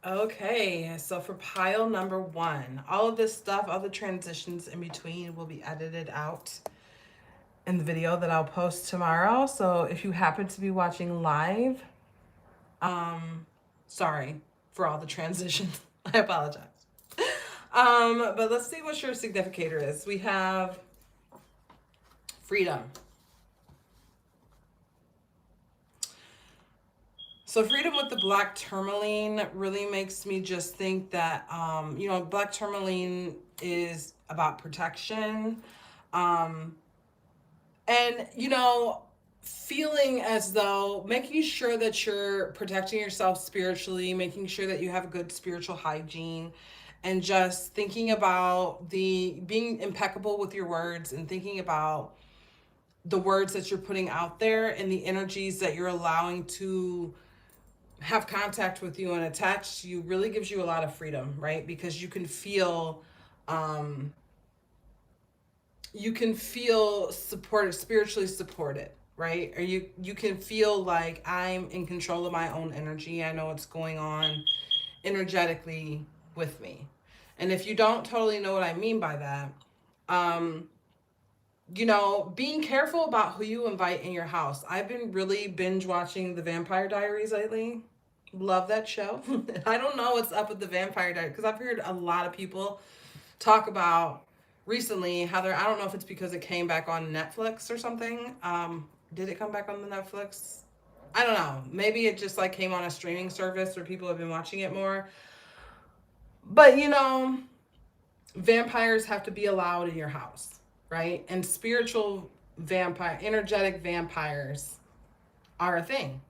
Okay, so for pile number one, all of this stuff, all the transitions in between will be edited out in the video that I'll post tomorrow. So if you happen to be watching live, sorry for all the transitions. I apologize. But let's see what your significator is. We have freedom. So freedom with the black tourmaline really makes me just think that black tourmaline is about protection. Um, and feeling as though making sure that you're protecting yourself spiritually, making sure that you have good spiritual hygiene, and just thinking about the being impeccable with your words and thinking about the words that you're putting out there and the energies that you're allowing to have contact with you and attach to you really gives you a lot of freedom, right? Because um you can feel supported, spiritually supported, right? Or you can feel like I'm in control of my own energy. I know what's going on energetically with me. And if you don't totally know what I mean by that, um being careful about who you invite in your house. I've been really binge watching The Vampire Diaries lately. Love that show. I don't know what's up with The Vampire Diaries because I've heard a lot of people talk about recently how they're, I don't know if it's because it came back on Netflix or something. Did it come back on the Netflix? I don't know. Maybe it just like came on a streaming service where people have been watching it more. But vampires have to be allowed in your house, right? And spiritual vampire, energetic vampires are a thing.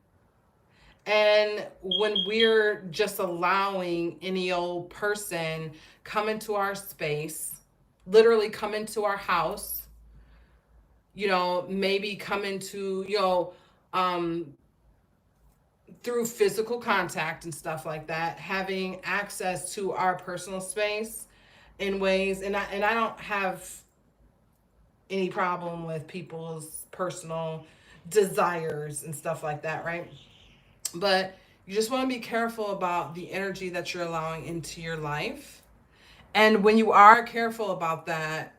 And when we're just allowing any old person come into our space, literally come into our house, maybe come into, um, through physical contact and stuff like that, having access to our personal space in ways, and I don't have any problem with people's personal desires and stuff like that, right? But you just want to be careful about the energy that you're allowing into your life. And when you are careful about that,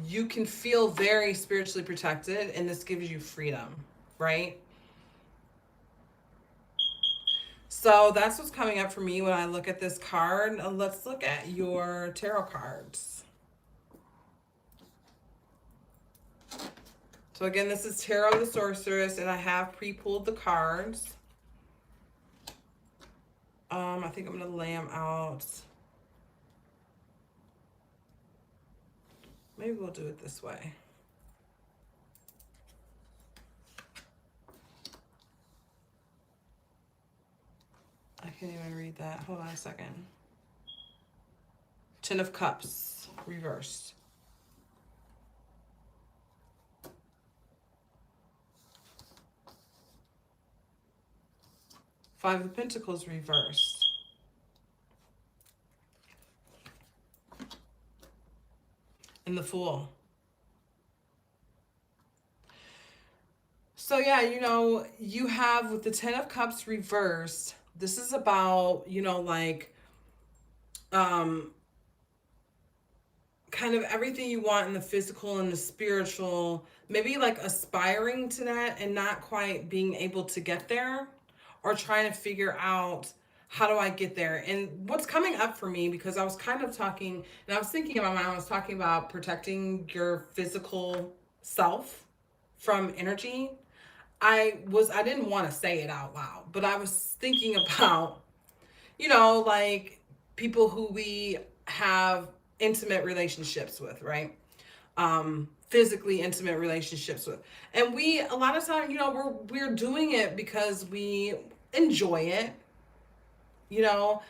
you can feel very spiritually protected, and this gives you freedom, right? So that's what's coming up for me when I look at this card. Let's look at your tarot cards. So again, this is Tarot the Sorceress, and I have pre-pulled the cards. I think I'm gonna lay them out. Maybe we'll do it this way. I can't even read that. Hold on a second. Ten of Cups, reversed. Five of Pentacles, reversed. And the Fool. So yeah, you have with the Ten of Cups reversed, this is about, um, kind of everything you want in the physical and the spiritual, maybe like aspiring to that and not quite being able to get there, or trying to figure out how do I get there. And what's coming up for me, because I was kind of talking and I was thinking about I was talking about protecting your physical self from energy. I didn't want to say it out loud, but I was thinking about, like people who we have intimate relationships with, right? Physically intimate relationships with. And we a lot of time, we're doing it because we enjoy it, you know,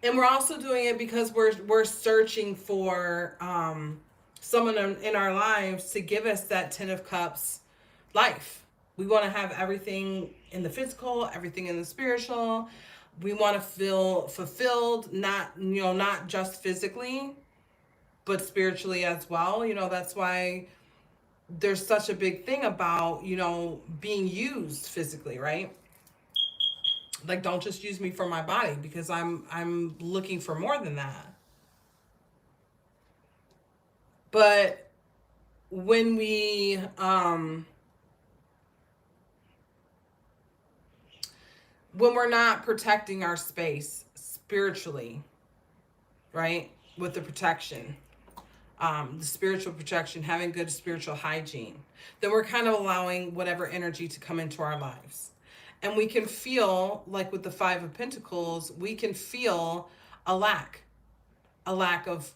and we're also doing it because we're searching for someone in our lives to give us that Ten of Cups life. We want to have everything in the physical, everything in the spiritual. We want to feel fulfilled, not just physically, but spiritually as well. That's why there's such a big thing about, being used physically, right? Like, don't just use me for my body, because I'm looking for more than that. But when when we're not protecting our space spiritually, right? With the protection, the spiritual protection, having good spiritual hygiene, then we're kind of allowing whatever energy to come into our lives. And we can feel, like with the Five of Pentacles, we can feel a lack, a lack of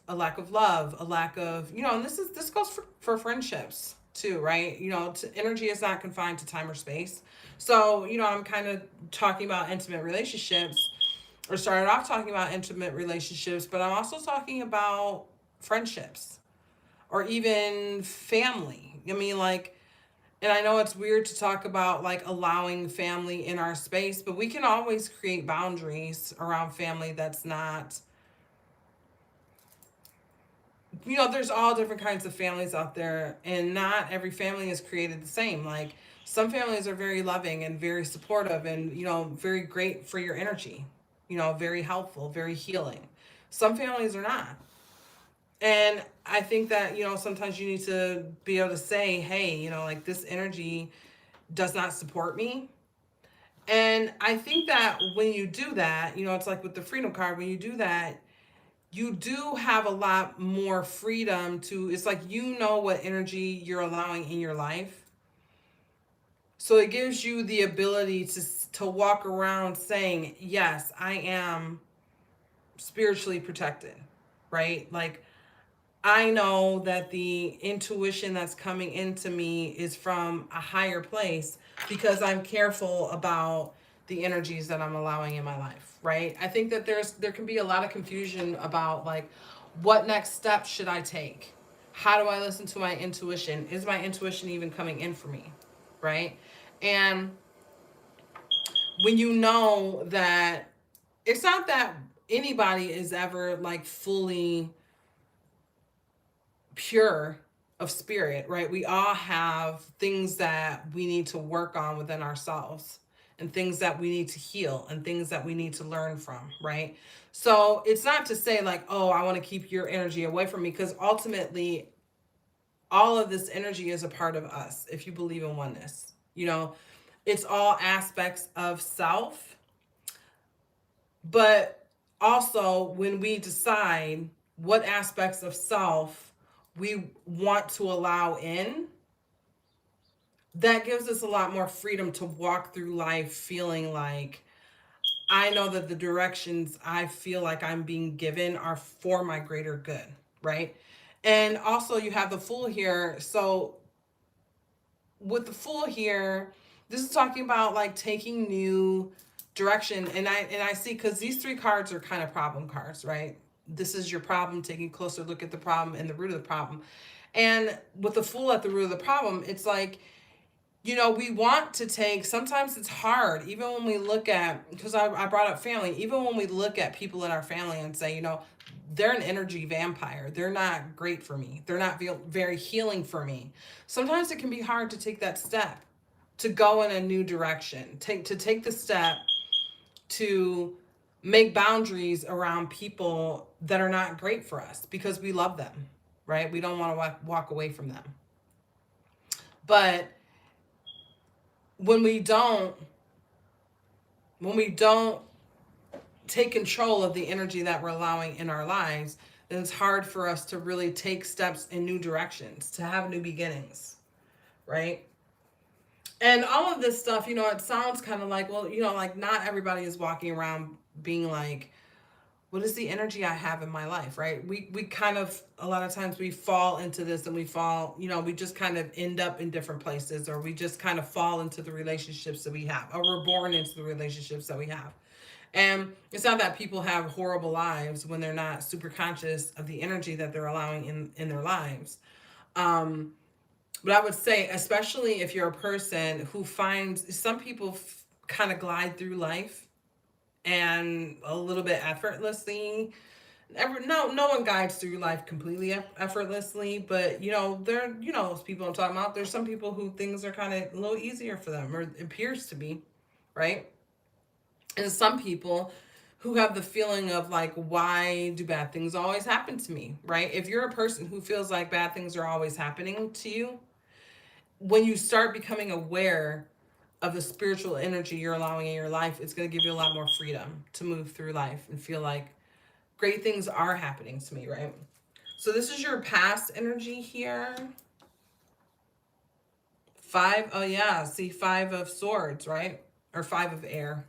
love, a lack of, and this goes for friendships too, right? Energy is not confined to time or space. So, I'm kind of talking about intimate relationships, or started off talking about intimate relationships, but I'm also talking about friendships, or even family. I mean, like, and I know it's weird to talk about like allowing family in our space, but we can always create boundaries around family that's not, there's all different kinds of families out there, and not every family is created the same. Like, some families are very loving and very supportive and, very great for your energy, very helpful, very healing. Some families are not. And I think that, sometimes you need to be able to say, hey, like, this energy does not support me. And I think that when you do that, it's like with the freedom card, when you do that, you do have a lot more freedom to, it's like, what energy you're allowing in your life. So it gives you the ability to walk around saying, yes, I am spiritually protected, right? Like, I know that the intuition that's coming into me is from a higher place, because I'm careful about the energies that I'm allowing in my life, right? I think that there can be a lot of confusion about, like, what next step should I take? How do I listen to my intuition? Is my intuition even coming in for me? Right? And when you know that it's not that anybody is ever like fully pure of spirit, right? We all have things that we need to work on within ourselves, and things that we need to heal, and things that we need to learn from, right? So it's not to say like, oh, I want to keep your energy away from me, because ultimately all of this energy is a part of us. If you believe in oneness, it's all aspects of self. But also, when we decide what aspects of self we want to allow in, that gives us a lot more freedom to walk through life feeling like, I know that the directions I feel like I'm being given are for my greater good, right? And also, you have the Fool here. So with the Fool here, this is talking about like taking new direction. And I see, because these three cards are kind of problem cards, right? This is your problem, taking a closer look at the problem and the root of the problem. And with the Fool at the root of the problem, it's like, we want to take, sometimes it's hard, even when we look at, because I brought up family, even when we look at people in our family and say, they're an energy vampire. They're not great for me. They're not very healing for me. Sometimes it can be hard to take that step, to go in a new direction, to take the step to make boundaries around people that are not great for us, because we love them, right? We don't want to walk away from them. But when we don't when we don't take control of the energy that we're allowing in our lives, then it's hard for us to really take steps in new directions, to have new beginnings, right? And all of this stuff, it sounds kind of like, well, like, not everybody is walking around being like, what is the energy I have in my life, right? We kind of, a lot of times we fall into this, and we just kind of end up in different places, or we just kind of fall into the relationships that we have, or we're born into the relationships that we have. And it's not that people have horrible lives when they're not super conscious of the energy that they're allowing in their lives. Um, but I would say, especially if you're a person who finds, some people kind of glide through life and a little bit effortlessly. No one guides through life completely effortlessly, but there, those people I'm talking about. There's some people who things are kind of a little easier for them, or it appears to be, right? And some people who have the feeling of like, why do bad things always happen to me, right? If you're a person who feels like bad things are always happening to you, when you start becoming aware of the spiritual energy you're allowing in your life, it's going to give you a lot more freedom to move through life and feel like great things are happening to me, right? So this is your past energy here. Five, oh yeah, see, five of swords, right? Or five of air.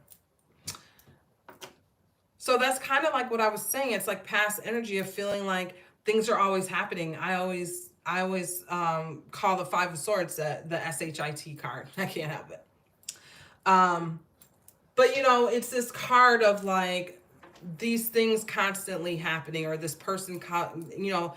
So that's kind of like what I was saying. It's like past energy of feeling like things are always happening. I always call the five of swords the SHIT card. I can't help it. Um, but you know, it's this card of like these things constantly happening, or this person, you know,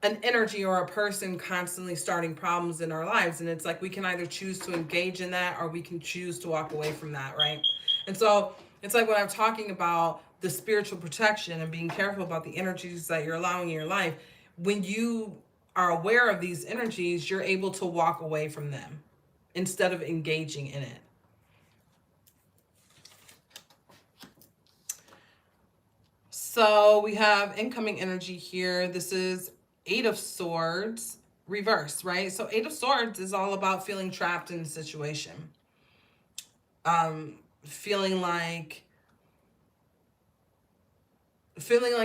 an energy or a person constantly starting problems in our lives. And it's like we can either choose to engage in that or we can choose to walk away from that, right? And so it's like when I'm talking about the spiritual protection and being careful about the energies that you're allowing in your life, when you are aware of these energies, you're able to walk away from them instead of engaging in it. So we have incoming energy here. This is Eight of Swords reverse, right? So Eight of Swords is all about feeling trapped in a situation. Feeling like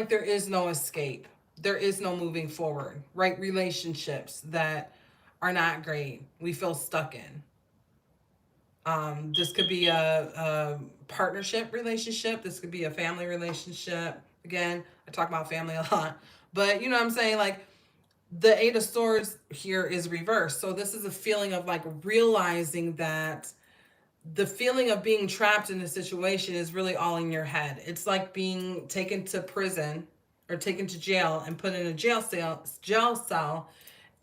there is no escape. There is no moving forward, right? Relationships that are not great. We feel stuck in. This could be a partnership relationship. This could be a family relationship. Again, I talk about family a lot. But you know what I'm saying? Like the Eight of Swords here is reversed. So this is a feeling of like realizing that the feeling of being trapped in a situation is really all in your head. It's like being taken to prison or taken to jail and put in a jail cell,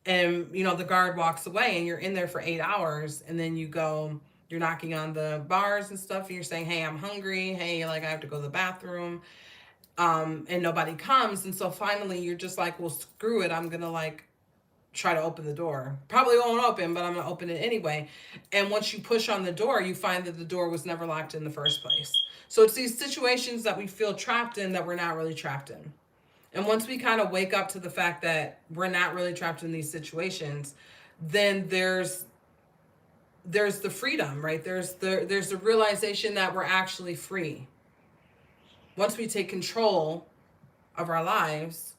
and you know the guard walks away and you're in there for 8 hours, and then you're knocking on the bars and stuff and you're saying, hey, I'm hungry, hey, like I have to go to the bathroom, and nobody comes. And so finally you're just like, well, screw it, I'm gonna like try to open the door. Probably won't open, but I'm gonna open it anyway. And once you push on the door, you find that the door was never locked in the first place. So it's these situations that we feel trapped in that we're not really trapped in. And once we kind of wake up to the fact that we're not really trapped in these situations, then there's the freedom, right? There's the realization that we're actually free. Once we take control of our lives,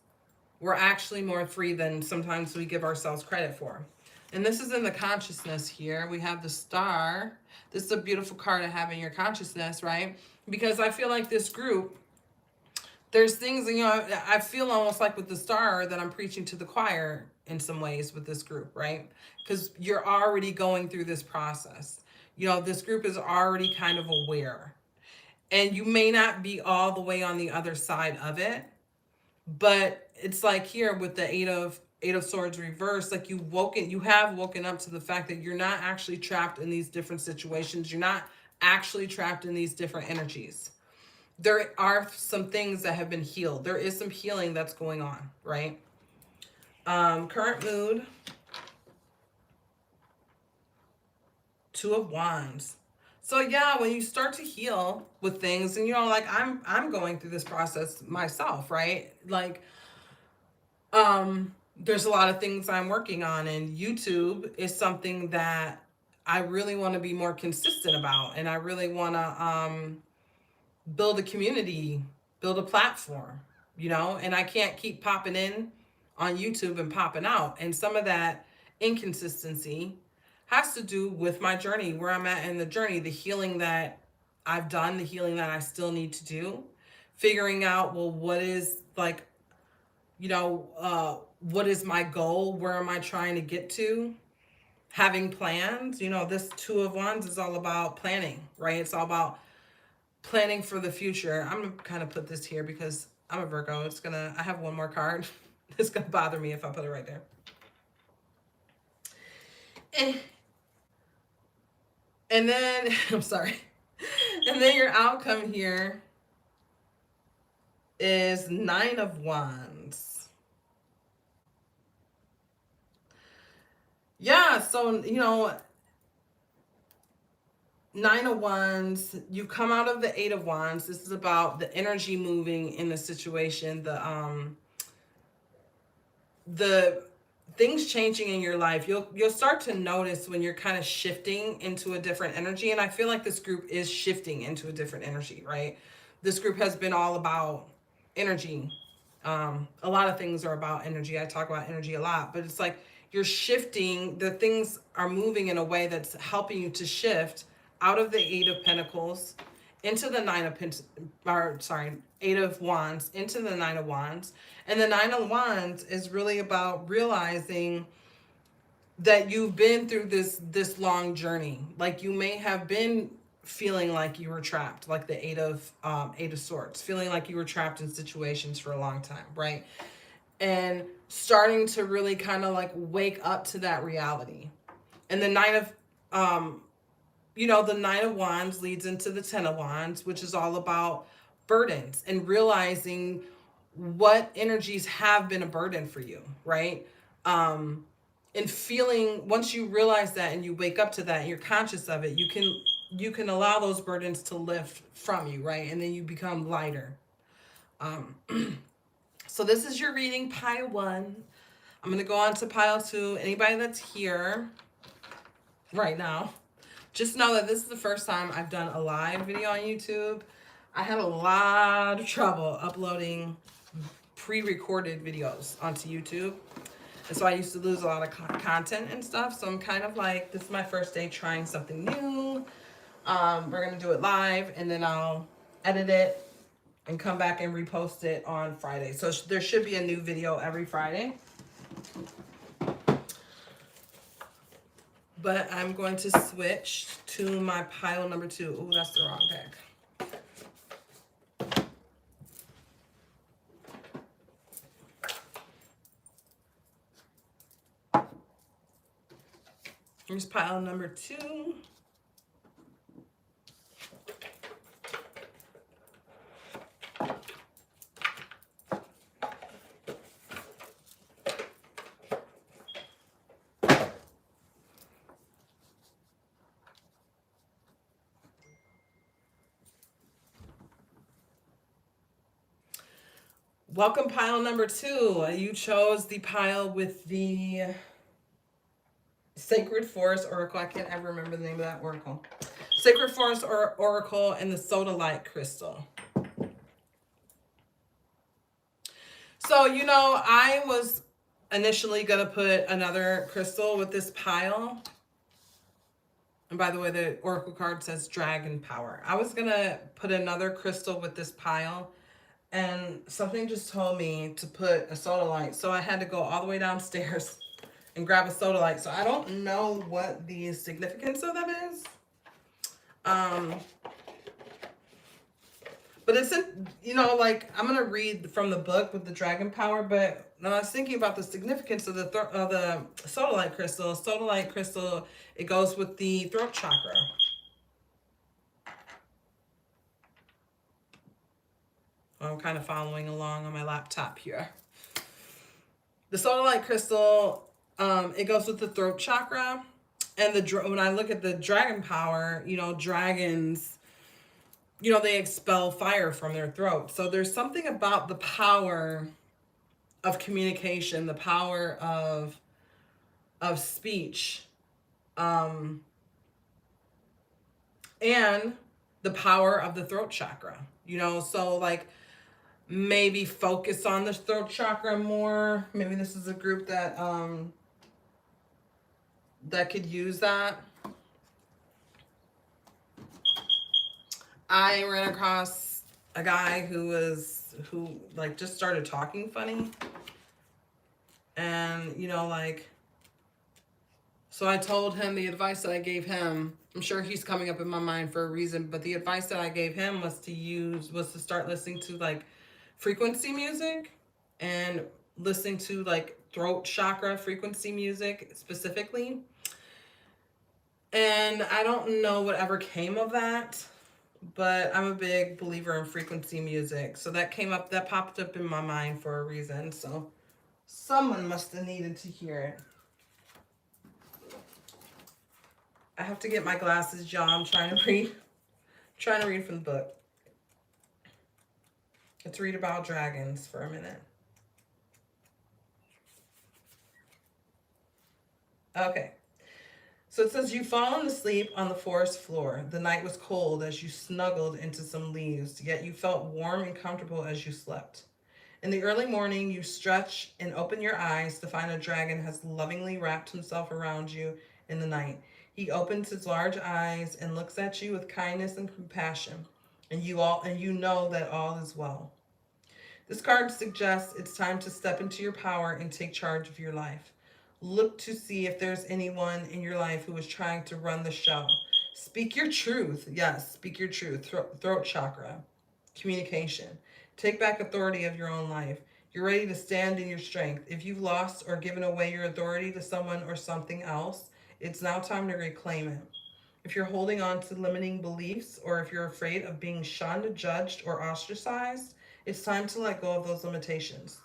we're actually more free than sometimes we give ourselves credit for. And this is in the consciousness here. We have the star. This is a beautiful card to have in your consciousness, right? Because I feel like this group, there's things, you know, I feel almost like with the star that I'm preaching to the choir in some ways with this group, right? Because you're already going through this process. You know, this group is already kind of aware. And you may not be all the way on the other side of it, but it's like here with the eight of swords reverse, like you have woken up to the fact that you're not actually trapped in these different situations. You're not actually trapped in these different energies. There are some things that have been healed. There is some healing that's going on, right? Current mood, Two of Wands. So yeah, when you start to heal with things, and you know, like I'm going through this process myself, right? Like there's a lot of things I'm working on, and YouTube is something that I really want to be more consistent about, and I really want to build a community, build a platform, you know, and I can't keep popping in on YouTube and popping out. And some of that inconsistency has to do with my journey, where I'm at in the journey, the healing that I've done, the healing that I still need to do, figuring out, well, what is like, you know, what is my goal? Where am I trying to get to? Having plans. You know, this Two of Wands is all about planning, right? It's all about planning for the future. I'm gonna kind of put this here because I'm a Virgo. I have one more card. It's gonna bother me if I put it right there. Eh. And then, I'm sorry. And then your outcome here is Nine of Wands. Yeah, so, you know, Nine of Wands, you come out of the Eight of Wands. This is about the energy moving in the situation, the things changing in your life. You'll start to notice when you're kind of shifting into a different energy, and I feel like this group is shifting into a different energy, right? This group has been all about energy. A lot of things are about energy. I talk about energy a lot, but it's like you're shifting, the things are moving in a way that's helping you to shift out of the Eight of Pentacles into the Eight of Wands into the Nine of Wands. And the Nine of Wands is really about realizing that you've been through this long journey. Like you may have been feeling like you were trapped, like the Eight of Swords, feeling like you were trapped in situations for a long time, right? And starting to really kind of like wake up to that reality. And the the Nine of Wands leads into the Ten of Wands, which is all about burdens and realizing what energies have been a burden for you, right? And feeling, once you realize that and you wake up to that and you're conscious of it, you can allow those burdens to lift from you, right? And then you become lighter. Um, so this is your reading, pile one. I'm gonna go on to pile two. Anybody that's here right now, just know that this is the first time I've done a live video on YouTube. I had a lot of trouble uploading pre-recorded videos onto YouTube. And so I used to lose a lot of content and stuff. So I'm kind of like, this is my first day trying something new. We're going to do it live and then I'll edit it and come back and repost it on Friday. So there should be a new video every Friday. But I'm going to switch to my pile number two. Oh, that's the wrong deck. Here's pile number two. Welcome, pile number two. You chose the pile with the Sacred Forest Oracle. I can't ever remember the name of that oracle. Sacred Forest Oracle and the Sodalite Crystal. So, I was initially going to put another crystal with this pile. And by the way, the oracle card says Dragon Power. I was going to put another crystal with this pile. And something just told me to put a sodalite. So I had to go all the way downstairs and grab a sodalite. So I don't know what the significance of that is. But it's, I'm going to read from the book with the Dragon Power. But when I was thinking about the significance of the sodalite crystal, it goes with the throat chakra. I'm kind of following along on my laptop here. The sodalite crystal, it goes with the throat chakra. And when I look at the dragon power, dragons, they expel fire from their throat. So there's something about the power of communication, the power of speech, and the power of the throat chakra. So like, maybe focus on the throat chakra more. Maybe this is a group that that could use that. I ran across a guy who just started talking funny. And so I told him the advice that I gave him. I'm sure he's coming up in my mind for a reason, but the advice that I gave him was to start listening to like frequency music and listening to like throat chakra frequency music specifically. And I don't know whatever came of that, but I'm a big believer in frequency music. So that popped up in my mind for a reason. So someone must have needed to hear it. I have to get my glasses, y'all. I'm trying to read from the book. Let's read about dragons for a minute. Okay. So it says, "You fallen asleep on the forest floor. The night was cold as you snuggled into some leaves, yet you felt warm and comfortable as you slept. In the early morning, you stretch and open your eyes to find a dragon has lovingly wrapped himself around you in the night. He opens his large eyes and looks at you with kindness and compassion, and you know that all is well. This card suggests it's time to step into your power and take charge of your life. Look to see if there's anyone in your life who is trying to run the show. Speak your truth. Yes, speak your truth. Throat chakra. Communication. Take back authority of your own life. You're ready to stand in your strength. If you've lost or given away your authority to someone or something else, it's now time to reclaim it. If you're holding on to limiting beliefs or if you're afraid of being shunned, judged, or ostracized, it's time to let go of those limitations.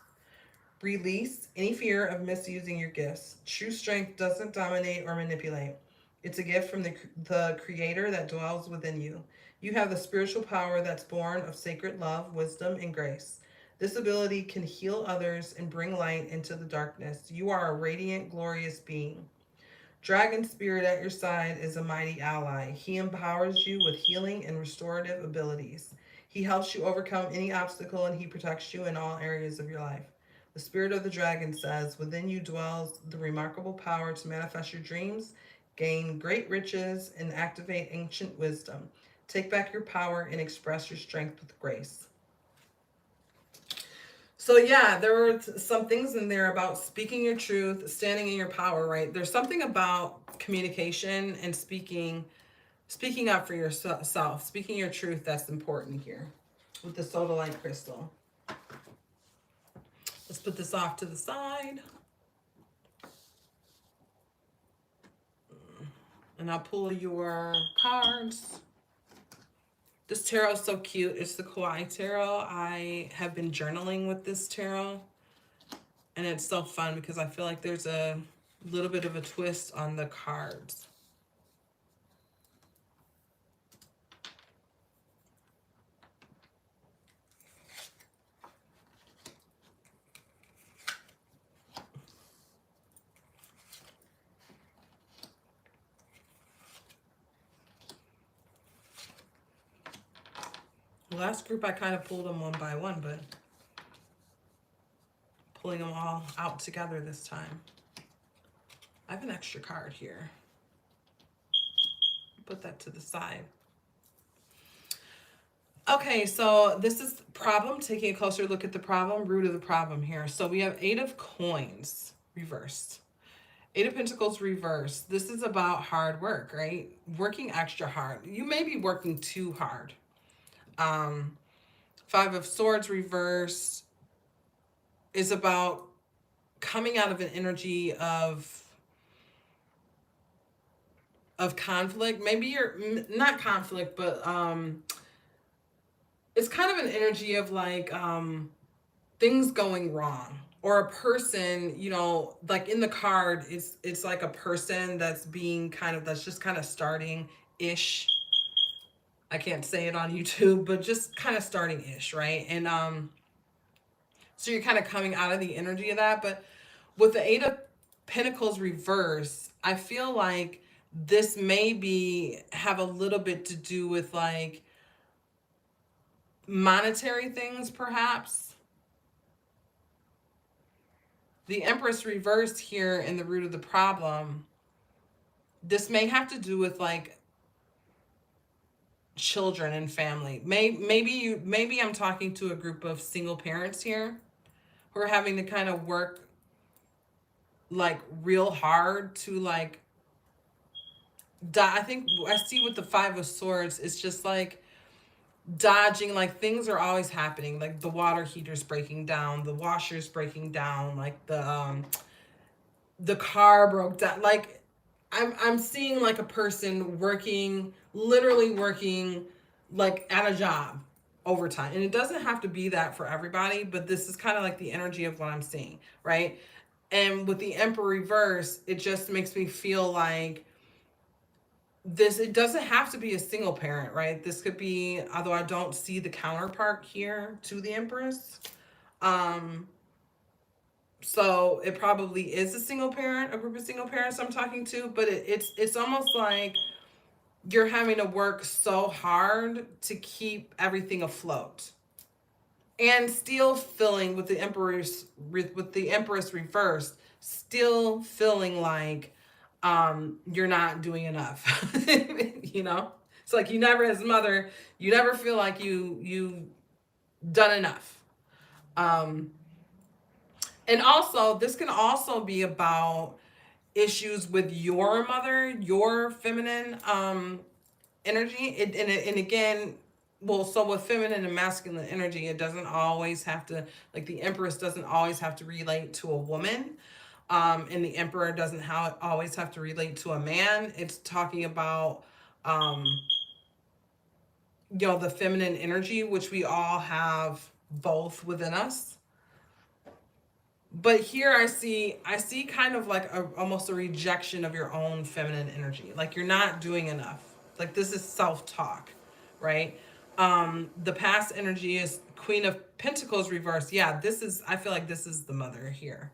Release any fear of misusing your gifts. True strength doesn't dominate or manipulate. It's a gift from the Creator that dwells within you. You have the spiritual power that's born of sacred love, wisdom, and grace. This ability can heal others and bring light into the darkness. You are a radiant, glorious being. Dragon Spirit at your side is a mighty ally. He empowers you with healing and restorative abilities. He helps you overcome any obstacle and he protects you in all areas of your life. The Spirit of the Dragon says, "Within you dwells the remarkable power to manifest your dreams, gain great riches, and activate ancient wisdom. Take back your power and express your strength with grace." So yeah, there were some things in there about speaking your truth, standing in your power, right? There's something about communication and speaking up for yourself, speaking your truth that's important here with the sodalite crystal. Let's put this off to the side. And I'll pull your cards. This tarot is so cute. It's the Kawaii tarot. I have been journaling with this tarot. And it's so fun because I feel like there's a little bit of a twist on the cards. The last group I kind of pulled them one by one, but pulling them all out together this time. I have an extra card here. Put that to the side. Okay, so this is problem, taking a closer look at the problem, root of the problem here. So we have 8 of coins reversed. 8 of Pentacles reversed. This is about hard work, right? Working extra hard. You may be working too hard. 5 of Swords reversed is about coming out of an energy of conflict. Maybe you're not conflict, but it's kind of an energy of like things going wrong, or a person, you know, like in the card it's like a person that's being that's just kind of starting ish. I can't say it on YouTube, but just kind of starting ish, right? And so you're kind of coming out of the energy of that. But with the 8 of Pentacles reverse, I feel like this may be have a little bit to do with like monetary things, perhaps. The Empress reversed here in the root of the problem. This may have to do with like children and family. Maybe I'm talking to a group of single parents here who are having to kind of work like real hard to like I think I see with the 5 of Swords, it's just like dodging, like things are always happening, like the water heater's breaking down, the washer's breaking down, like the car broke down. Like I'm seeing like a person working, literally working like at a job overtime. And it doesn't have to be that for everybody, but this is kind of like the energy of what I'm seeing, right? And with the Emperor reverse, it just makes me feel like this, it doesn't have to be a single parent, right? This could be, although I don't see the counterpart here to the Empress. Um, so it probably is a single parent, a group of single parents I'm talking to, but it's almost like you're having to work so hard to keep everything afloat, and still feeling with the Empress reversed, still feeling like you're not doing enough. You know, it's like you never, as a mother, you never feel like you done enough. um and also, this can also be about issues with your mother, your feminine energy. And again, well, so with feminine and masculine energy, it doesn't always have to, like the Empress doesn't always have to relate to a woman. And the Emperor doesn't always have to relate to a man. It's talking about, um, the feminine energy, which we all have both within us. But here I see kind of like almost a rejection of your own feminine energy. Like you're not doing enough. Like this is self-talk, right? The past energy is Queen of Pentacles reversed. Yeah, this is, I feel like this is the mother here.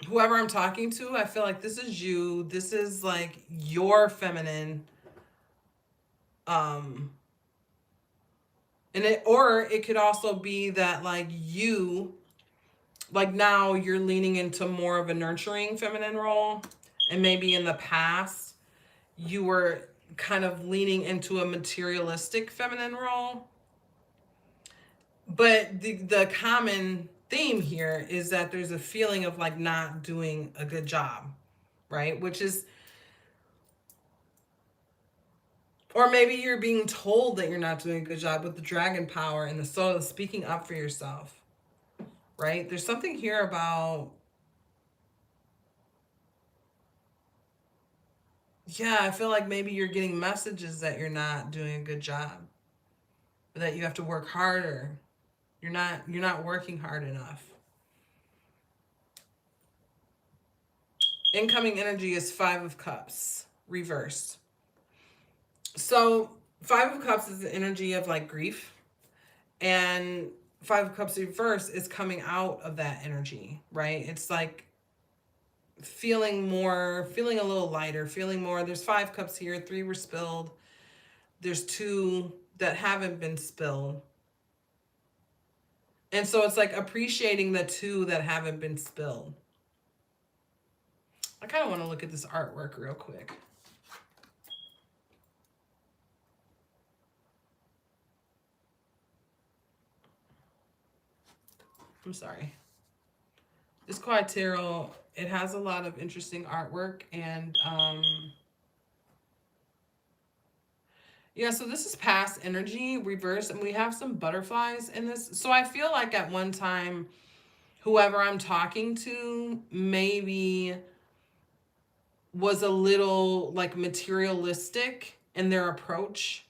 Whoever I'm talking to, I feel like this is you. This is like your feminine, um and it could also be that like you, like now you're leaning into more of a nurturing feminine role, and maybe in the past you were kind of leaning into a materialistic feminine role. But the common theme here is that there's a feeling of like not doing a good job, right? Which is, or maybe you're being told that you're not doing a good job with the dragon power and the soul, speaking up for yourself, right? There's something here about, yeah, I feel like maybe you're getting messages that you're not doing a good job, that you have to work harder. You're not working hard enough. Incoming energy is Five of Cups reversed. So Five of Cups is the energy of like grief, and Five of Cups reverse is coming out of that energy, right? It's like feeling a little lighter, feeling more. There's five cups here, three were spilled. There's two that haven't been spilled. And so it's like appreciating the two that haven't been spilled. I kind of want to look at this artwork real quick. I'm sorry. This Kawaii Tarot, it has a lot of interesting artwork, and yeah, so this is past energy reversed, and we have some butterflies in this. So I feel like at one time, whoever I'm talking to maybe was a little like materialistic in their approach,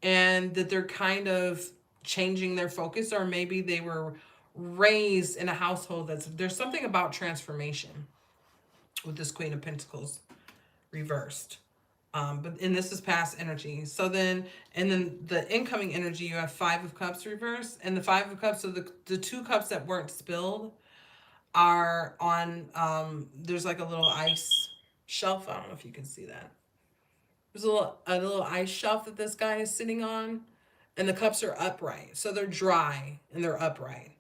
and that they're kind of changing their focus, or maybe they were raised in a household there's something about transformation with this Queen of Pentacles reversed. But and this is past energy. So then, and then the incoming energy, you have Five of Cups reversed, and the Five of Cups, so the two cups that weren't spilled are on, there's like a little ice shelf. I don't know if you can see that. There's a little ice shelf that this guy is sitting on, and the cups are upright. So they're dry and they're upright.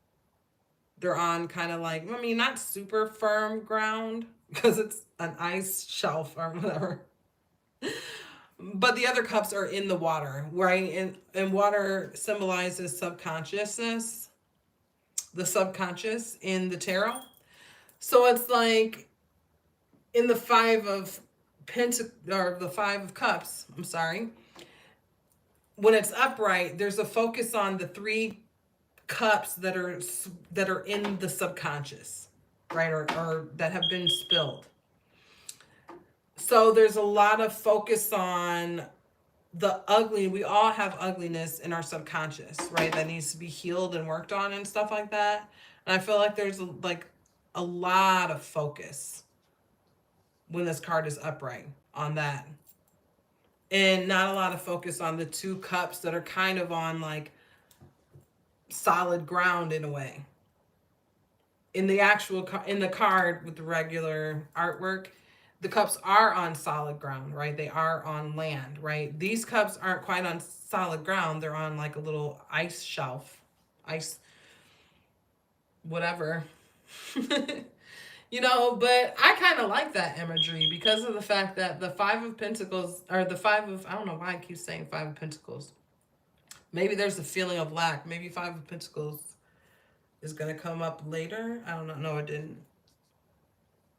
They're on kind of like, I mean, not super firm ground because it's an ice shelf or whatever. But the other cups are in the water, right? And water symbolizes subconsciousness, the subconscious in the tarot. So it's like in the or the Five of Cups, I'm sorry, when it's upright, there's a focus on the three cups that are in the subconscious, right? Or that have been spilled. So there's a lot of focus on the ugly. We all have ugliness in our subconscious, right? That needs to be healed and worked on and stuff like that. And I feel like there's like a lot of focus when this card is upright on that. And not a lot of focus on the two cups that are kind of on like solid ground in a way. In the actual in the card with the regular artwork, the cups are on solid ground, right? They are on land, right? These cups aren't quite on solid ground. They're on like a little ice shelf, ice, whatever. But I kind of like that imagery because of the fact that the Five of Pentacles, or the Five of, I don't know why I keep saying Five of Pentacles. Maybe there's a feeling of lack. Maybe Five of Pentacles is going to come up later. I don't know. No, it didn't.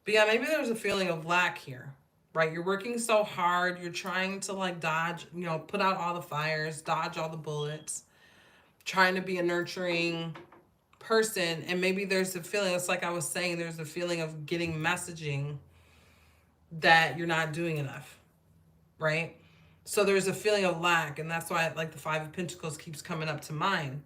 But yeah, maybe there's a feeling of lack here, right? You're working so hard. You're trying to like dodge, put out all the fires, dodge all the bullets, trying to be a nurturing person. And maybe there's a feeling, it's like I was saying, there's a feeling of getting messaging that you're not doing enough, right? So there's a feeling of lack. And that's why like the Five of Pentacles keeps coming up to mind.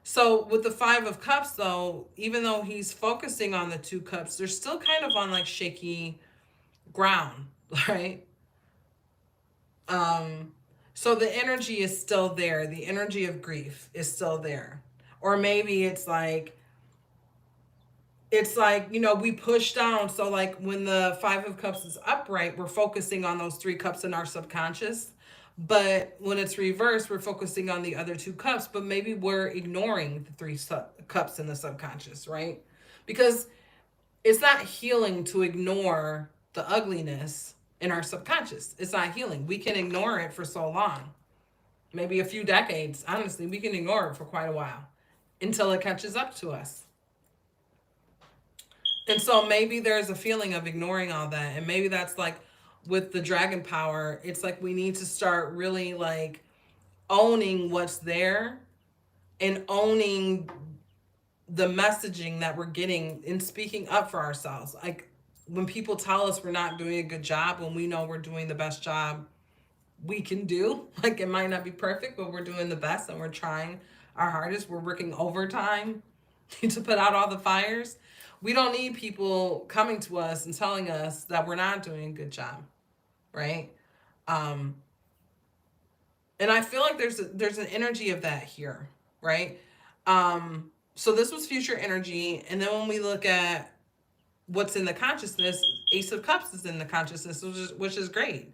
So with the Five of Cups, though, even though he's focusing on the two cups, they're still kind of on like shaky ground, right? So the energy is still there. The energy of grief is still there. Or maybe we push down. So like when the Five of Cups is upright, we're focusing on those three cups in our subconscious. But when it's reversed, we're focusing on the other two cups, but maybe we're ignoring the three cups in the subconscious, right? Because it's not healing to ignore the ugliness in our subconscious. It's not healing. We can ignore it for so long, maybe a few decades. Honestly, we can ignore it for quite a while until it catches up to us. And so maybe there's a feeling of ignoring all that. And maybe that's like with the dragon power, it's like we need to start really like owning what's there and owning the messaging that we're getting and speaking up for ourselves. Like when people tell us we're not doing a good job, when we know we're doing the best job we can do, like it might not be perfect, but we're doing the best and we're trying our hardest. We're working overtime to put out all the fires. We don't need people coming to us and telling us that we're not doing a good job, right? Um, and I feel like there's an energy of that here, right? So this was future energy, and then when we look at what's in the consciousness, Ace of Cups is in the consciousness, which is great.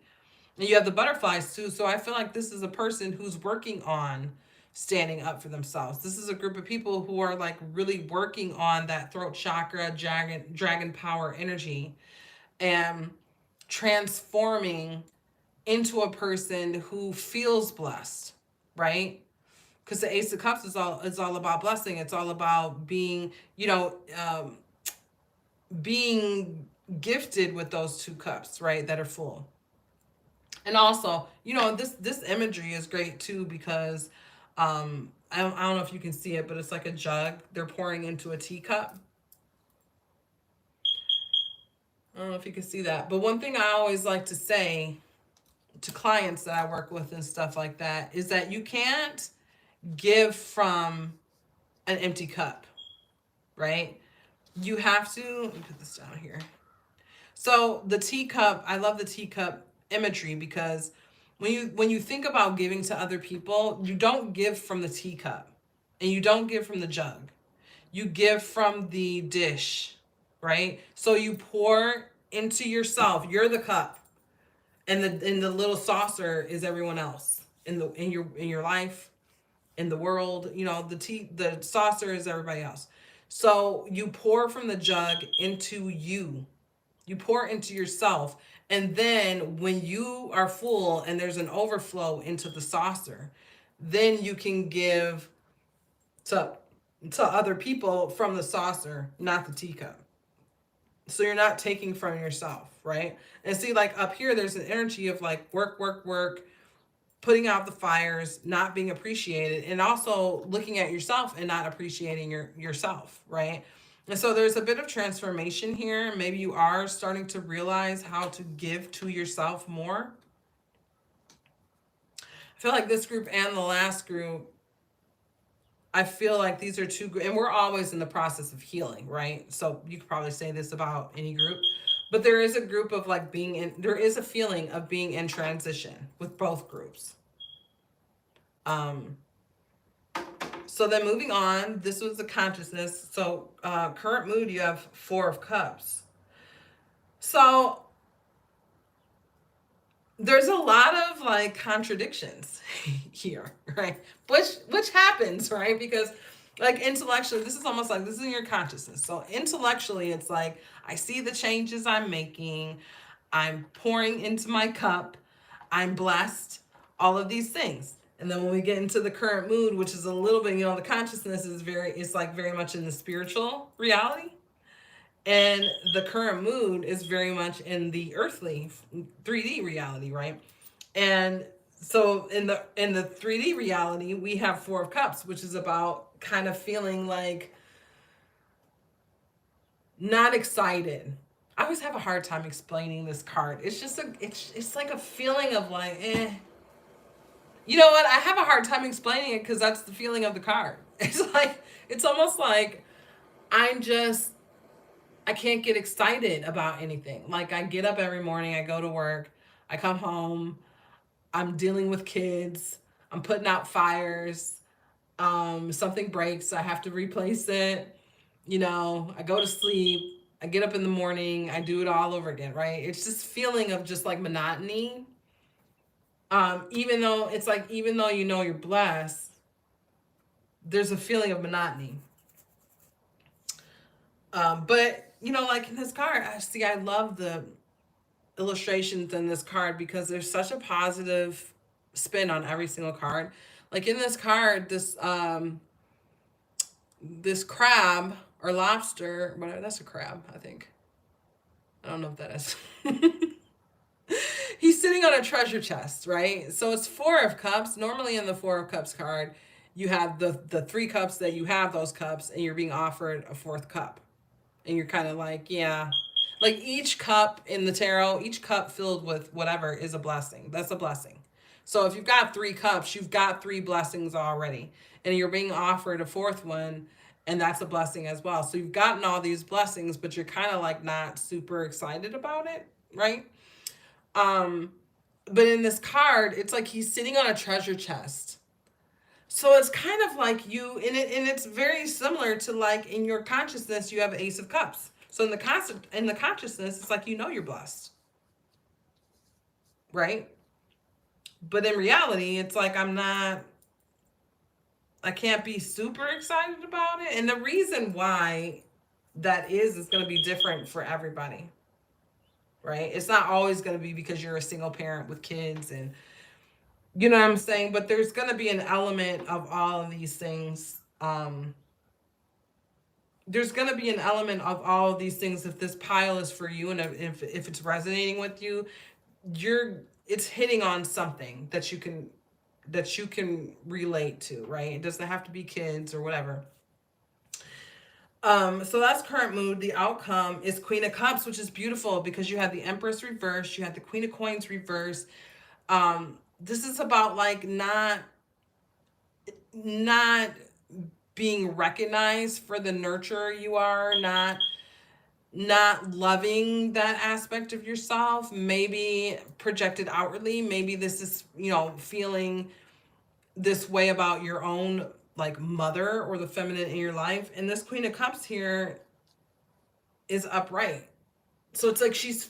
And you have the butterflies too. So I feel like this is a person who's working on standing up for themselves. This is a group of people who are like really working on that throat chakra, dragon power energy, and transforming into a person who feels blessed, right? Because the Ace of Cups is all about blessing. It's all about being, being gifted with those two cups, right, that are full. And also, this imagery is great too because I don't know if you can see it, but it's like a jug they're pouring into a teacup. I don't know if you can see that. But one thing I always like to say to clients that I work with and stuff like that is that you can't give from an empty cup, right? You have to, let me put this down here. So the teacup, I love the teacup imagery because when you think about giving to other people, you don't give from the teacup and you don't give from the jug. You give from the dish, right? So you pour into yourself. You're the cup, and the little saucer is everyone else in your life, in the world. The saucer is everybody else. So you pour from the jug into you. You pour into yourself. And then when you are full and there's an overflow into the saucer, then you can give to other people from the saucer, not the teacup. So you're not taking from yourself, right? And see, like up here, there's an energy of like work, work, work, putting out the fires, not being appreciated, and also looking at yourself and not appreciating yourself, right? And so there's a bit of transformation here. Maybe you are starting to realize how to give to yourself more. I feel like this group and the last group, I feel like these are two, and we're always in the process of healing, right? So you could probably say this about any group, But there is a group of like being in, there is a feeling of being in transition with both groups. Um, so then moving on, this was the consciousness. So current mood, you have Four of Cups. So there's a lot of like contradictions here, right? Which happens, right? Because like intellectually, this is almost like this is in your consciousness. So intellectually, it's like I see the changes I'm making, I'm pouring into my cup, I'm blessed, all of these things. And then when we get into the current mood, which is a little bit, the consciousness is it's like very much in the spiritual reality. And the current mood is very much in the earthly 3D reality, right? And so in the 3D reality, we have Four of Cups, which is about kind of feeling like not excited. I always have a hard time explaining this card. It's just it's like a feeling of like, eh. You know what? I have a hard time explaining it because that's the feeling of the card. It's like it's almost like I'm just I can't get excited about anything. Like I get up every morning, I go to work, I come home, I'm dealing with kids, I'm putting out fires, something breaks, I have to replace it, I go to sleep, I get up in the morning, I do it all over again, right? It's this feeling of just like monotony. Even though it's like even though you're blessed, there's a feeling of monotony. But like in this card, I love the illustrations in this card because there's such a positive spin on every single card. Like in this card, this crab or lobster, whatever, that's a crab, I think. I don't know if that is. He's sitting on a treasure chest, right? So it's Four of Cups. Normally in the Four of Cups card, you have the three cups that you have those cups, and you're being offered a fourth cup. And you're kind of like, yeah. Like each cup in the tarot, each cup filled with whatever is a blessing. That's a blessing. So if you've got three cups, you've got three blessings already. And you're being offered a fourth one, and that's a blessing as well. So you've gotten all these blessings, but you're kind of like not super excited about it, right? Um, but in this card, it's like he's sitting on a treasure chest. So it's kind of like and it's very similar to like in your consciousness, you have Ace of Cups. So in the concept, in the consciousness, it's like you're blessed, right? But in reality, it's like I can't be super excited about it. And the reason why that is going to be different for everybody, right? It's not always going to be because you're a single parent with kids and you know what I'm saying? But there's going to be an element of all of these things. There's going to be an element of all of these things if this pile is for you and if it's resonating with you, it's hitting on something that you can relate to, right? It doesn't have to be kids or whatever. So that's current mood. The outcome is Queen of Cups, which is beautiful because you have the Empress reverse, you have the Queen of Coins reverse. This is about like not being recognized for the nurturer you are, not loving that aspect of yourself, maybe projected outwardly. Maybe this is, feeling this way about your own like mother or the feminine in your life. And this Queen of Cups here is upright. So it's like she's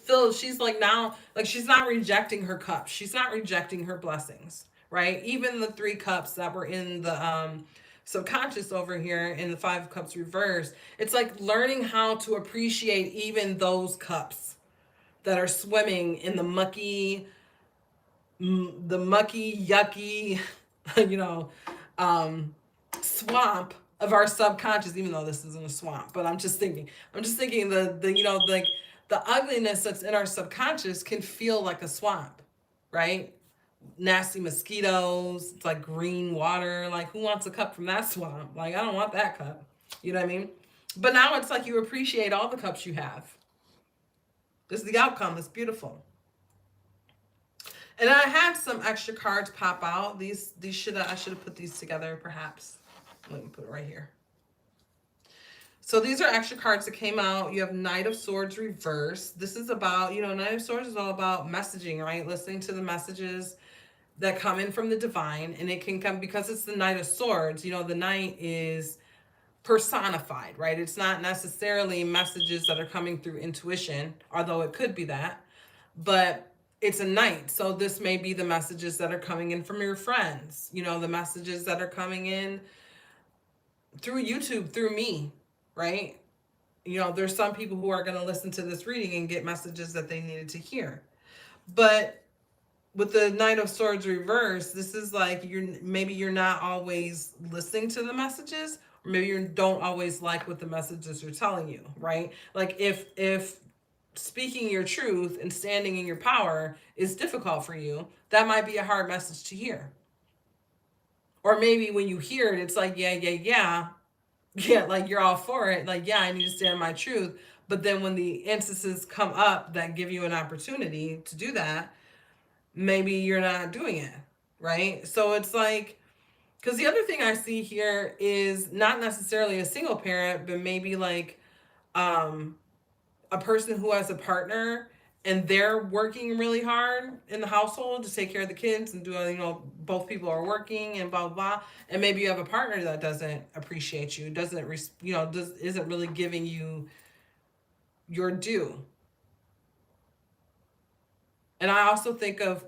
like now, like she's not rejecting her cups. She's not rejecting her blessings, right? Even the three cups that were in the subconscious over here in the Five of Cups reverse, it's like learning how to appreciate even those cups that are swimming in the mucky, yucky, you know, swamp of our subconscious, even though this isn't a swamp, but I'm just thinking like the ugliness that's in our subconscious can feel like a swamp, right? Nasty mosquitoes, it's like green water. Like, who wants a cup from that swamp? Like, I don't want that cup. You know what I mean? But now it's like you appreciate all the cups you have. This is the outcome. It's beautiful. And I had some extra cards pop out. These I should have put these together perhaps. Let me put it right here. So these are extra cards that came out. You have Knight of Swords reverse. This is about, Knight of Swords is all about messaging, right? Listening to the messages that come in from the divine. And it can come, because it's the Knight of Swords, the knight is personified, right? It's not necessarily messages that are coming through intuition, although it could be that, but it's a knight. So this may be the messages that are coming in from your friends, the messages that are coming in through YouTube, through me, right? There's some people who are going to listen to this reading and get messages that they needed to hear. But with the Knight of Swords reverse, this is like you're not always listening to the messages, or maybe you don't always like what the messages are telling you, right? Like if speaking your truth and standing in your power is difficult for you, that might be a hard message to hear. Or maybe when you hear it, it's like, yeah, like you're all for it. Like, yeah, I need to stand my truth. But then when the instances come up that give you an opportunity to do that, maybe you're not doing it, right? So it's like, because the other thing I see here is not necessarily a single parent, but maybe like um, a person who has a partner and they're working really hard in the household to take care of the kids and do, both people are working and blah, blah, blah. And maybe you have a partner that doesn't appreciate you, isn't really giving you your due. And I also think of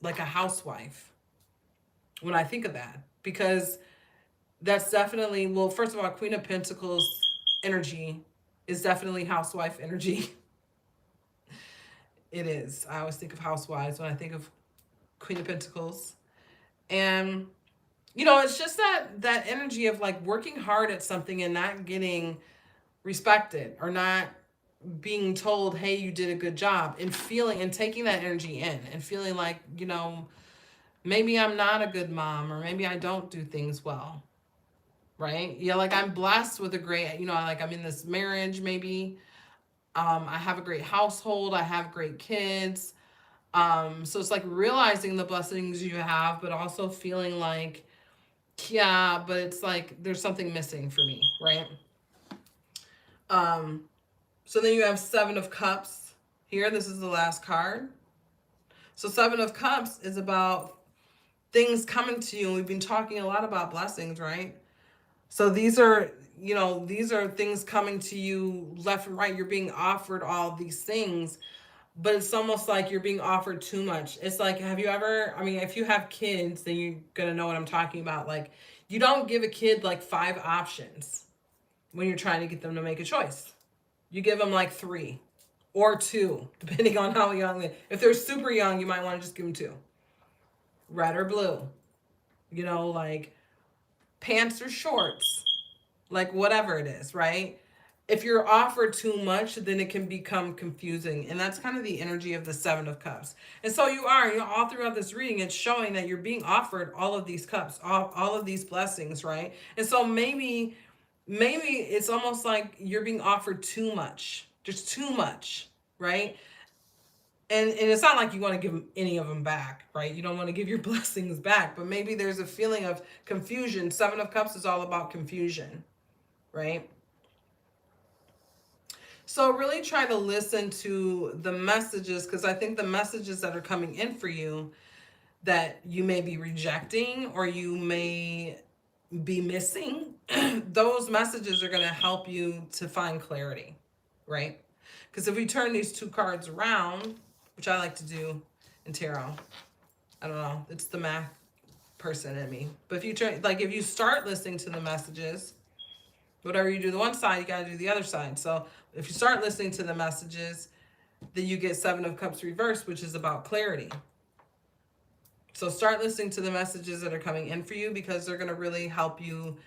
like a housewife when I think of that, because that's definitely, well, first of all, Queen of Pentacles energy is definitely housewife energy. It is. I always think of housewives when I think of Queen of Pentacles. And it's just that energy of like working hard at something and not getting respected, or not being told, hey, you did a good job, and feeling and taking that energy in and feeling like, maybe I'm not a good mom, or maybe I don't do things well. Right? Yeah, like I'm blessed with a great, like I'm in this marriage, maybe. I have a great household, I have great kids. So it's like realizing the blessings you have, but also feeling like, yeah, but it's like there's something missing for me, right? So then you have Seven of Cups here. This is the last card. So Seven of Cups is about things coming to you. And we've been talking a lot about blessings, right? So these are things coming to you left and right. You're being offered all these things, but it's almost like you're being offered too much. It's like, if you have kids, then you're going to know what I'm talking about. Like, you don't give a kid like 5 options when you're trying to get them to make a choice. You give them like 3 or 2, depending on how young if they're super young, you might want to just give them 2. Red or blue. Like pants or shorts. Like whatever it is, right? If you're offered too much, then it can become confusing. And that's kind of the energy of the Seven of Cups. And so you are, all throughout this reading, it's showing that you're being offered all of these cups, all of these blessings, right? And so maybe it's almost like you're being offered too much, just too much, right? And it's not like you want to give any of them back, right? You don't want to give your blessings back, but maybe there's a feeling of confusion. Seven of Cups is all about confusion, right? So really try to listen to the messages, because I think the messages that are coming in for you that you may be rejecting or you may be missing, those messages are going to help you to find clarity, right? Because if we turn these 2 cards around, which I like to do in tarot, I don't know, it's the math person in me. But if you start listening to the messages, whatever you do the one side, you got to do the other side. So if you start listening to the messages, then you get Seven of Cups reversed, which is about clarity. So start listening to the messages that are coming in for you, because they're going to really help you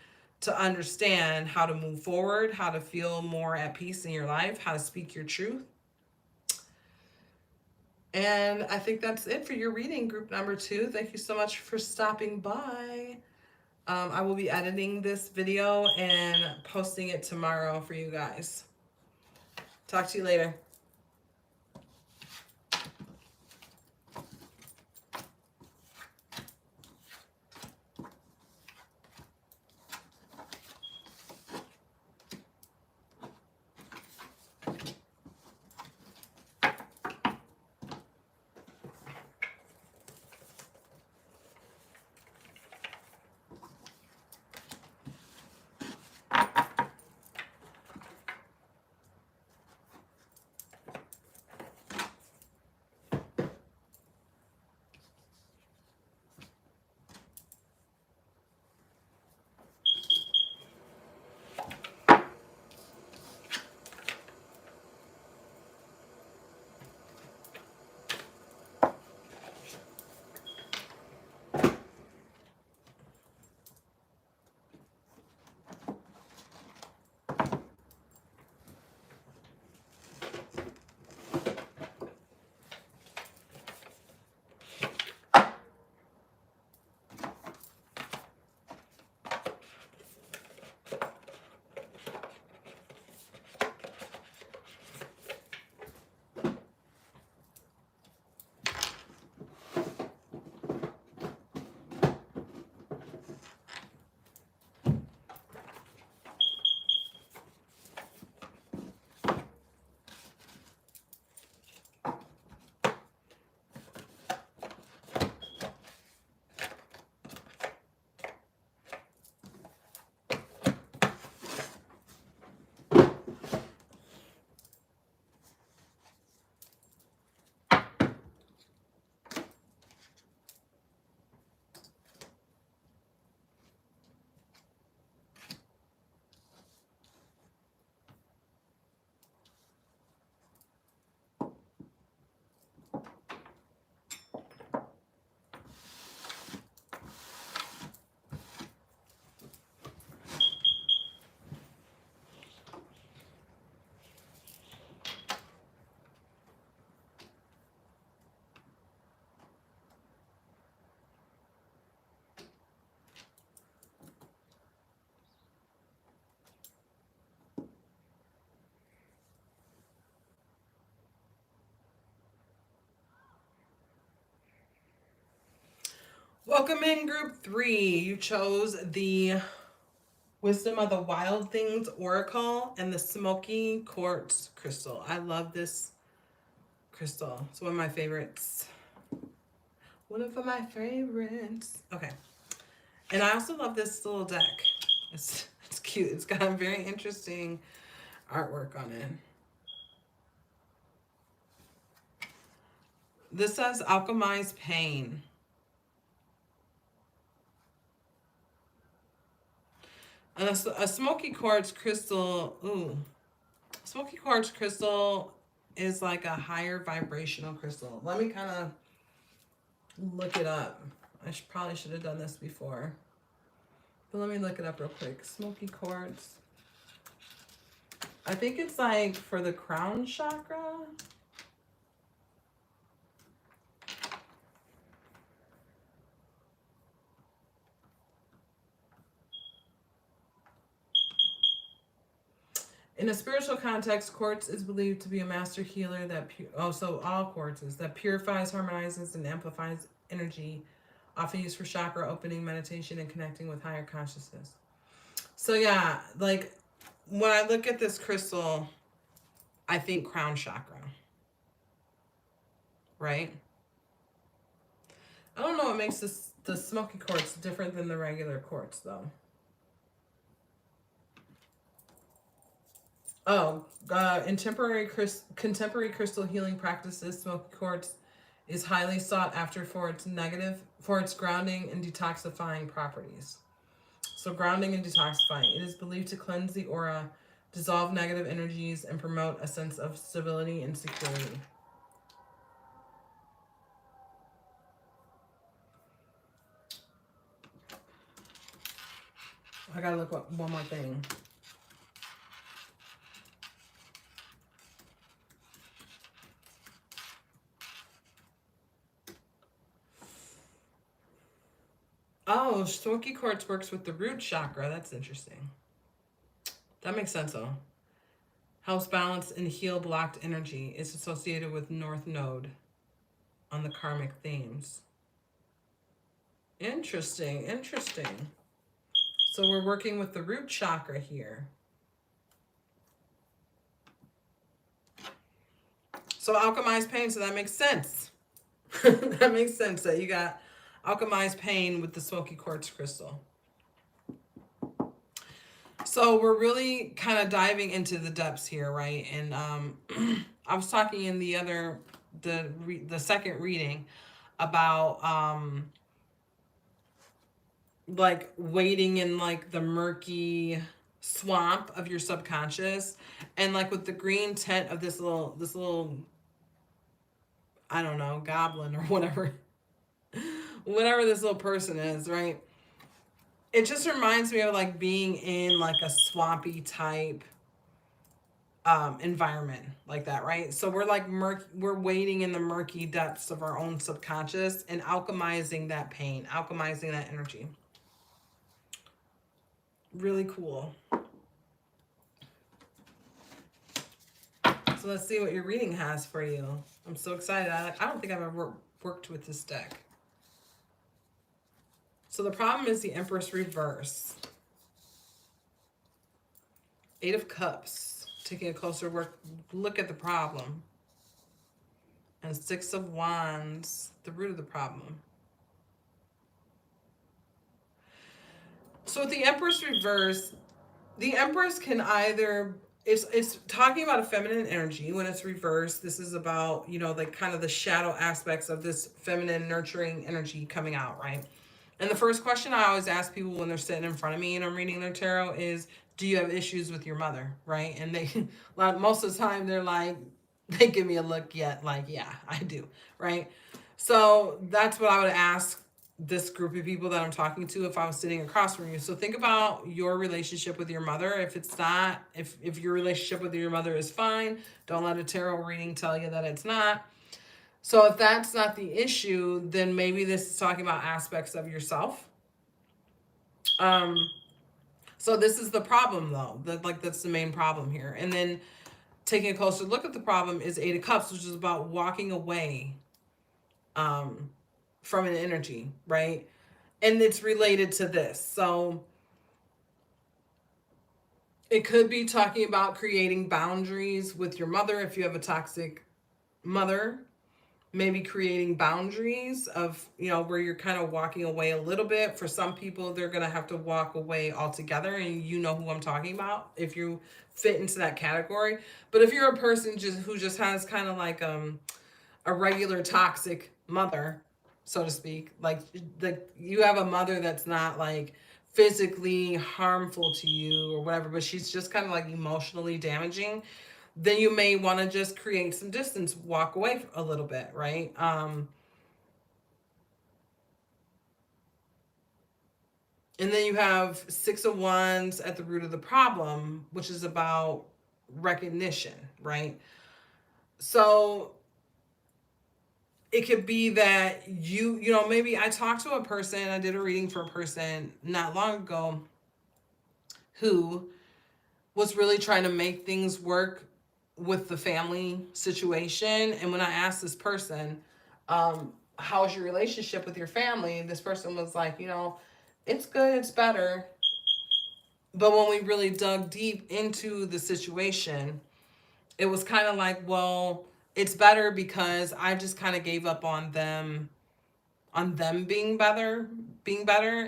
to understand how to move forward, how to feel more at peace in your life, how to speak your truth. And I think that's it for your reading, group number 2. Thank you so much for stopping by. I will be editing this video and posting it tomorrow for you guys. Talk to you later. Welcome in group 3. You chose the Wisdom of the Wild Things Oracle and the Smoky Quartz Crystal. I love this crystal. It's one of my favorites. One of my favorites. Okay. And I also love this little deck. It's cute. It's got a very interesting artwork on it. This says Alchemize Pain. And a smoky quartz crystal. Ooh. Smoky quartz crystal is like a higher vibrational crystal. Let me kind of look it up. Probably should have done this before. But let me look it up real quick. Smoky quartz. I think it's like for the crown chakra. In a spiritual context, quartz is believed to be a master healer so all quartzes that purifies, harmonizes, and amplifies energy, often used for chakra opening, meditation, and connecting with higher consciousness. So yeah, like when I look at this crystal, I think crown chakra, right? I don't know what makes the smoky quartz different than the regular quartz though. Oh, in contemporary crystal healing practices, smoky quartz is highly sought after for its grounding and detoxifying properties. So grounding and detoxifying. It is believed to cleanse the aura, dissolve negative energies, and promote a sense of stability and security. I gotta look up one more thing. Oh, smoky quartz works with the root chakra. That's interesting. That makes sense though. Helps balance and heal blocked energy. It's associated with North Node on the karmic themes. Interesting, interesting. So we're working with the root chakra here. So alchemized pain, so that makes sense. That makes sense that you got alchemized pain with the smoky quartz crystal. So we're really kind of diving into the depths here, right? And I was talking in the second reading about like wading in like the murky swamp of your subconscious, and like with the green tint of this little I don't know, goblin or whatever this little person is, right? It just reminds me of like being in like a swampy type environment like that, right? So we're like we're wading in the murky depths of our own subconscious and alchemizing that pain, alchemizing that energy. Really cool. So let's see what your reading has for you. I'm so excited. I don't think I've ever worked with this deck. So the problem is the Empress reverse. 8 of Cups. Taking a closer look at the problem. And 6 of Wands. The root of the problem. So with the Empress reverse, the Empress can either... It's talking about a feminine energy when it's reversed. This is about, like kind of the shadow aspects of this feminine nurturing energy coming out, right? And the first question I always ask people when they're sitting in front of me and I'm reading their tarot is, do you have issues with your mother, right? And they, like most of the time, they're like, they give me a look yet, like, yeah, I do, right? So that's what I would ask this group of people that I'm talking to if I was sitting across from you. So think about your relationship with your mother. If it's not, if your relationship with your mother is fine, don't let a tarot reading tell you that it's not. So if that's not the issue, then maybe this is talking about aspects of yourself. So this is the problem though. That's the main problem here. And then taking a closer look at the problem is 8 of Cups, which is about walking away from an energy, right? And it's related to this. So it could be talking about creating boundaries with your mother if you have a toxic mother. Maybe creating boundaries of, where you're kind of walking away a little bit. For some people, they're going to have to walk away altogether, and you know who I'm talking about if you fit into that category. But if you're a person who just has kind of like a regular toxic mother, so to speak, like you have a mother that's not like physically harmful to you or whatever, but she's just kind of like emotionally damaging, then you may want to just create some distance, walk away a little bit, right? And then you have Six of Wands at the root of the problem, which is about recognition, right? So it could be that maybe I talked to a person, I did a reading for a person not long ago who was really trying to make things work with the family situation. And when I asked this person, how's your relationship with your family? This person was like, it's good, it's better. But when we really dug deep into the situation, it was kind of like, well, it's better because I just kind of gave up on them being better.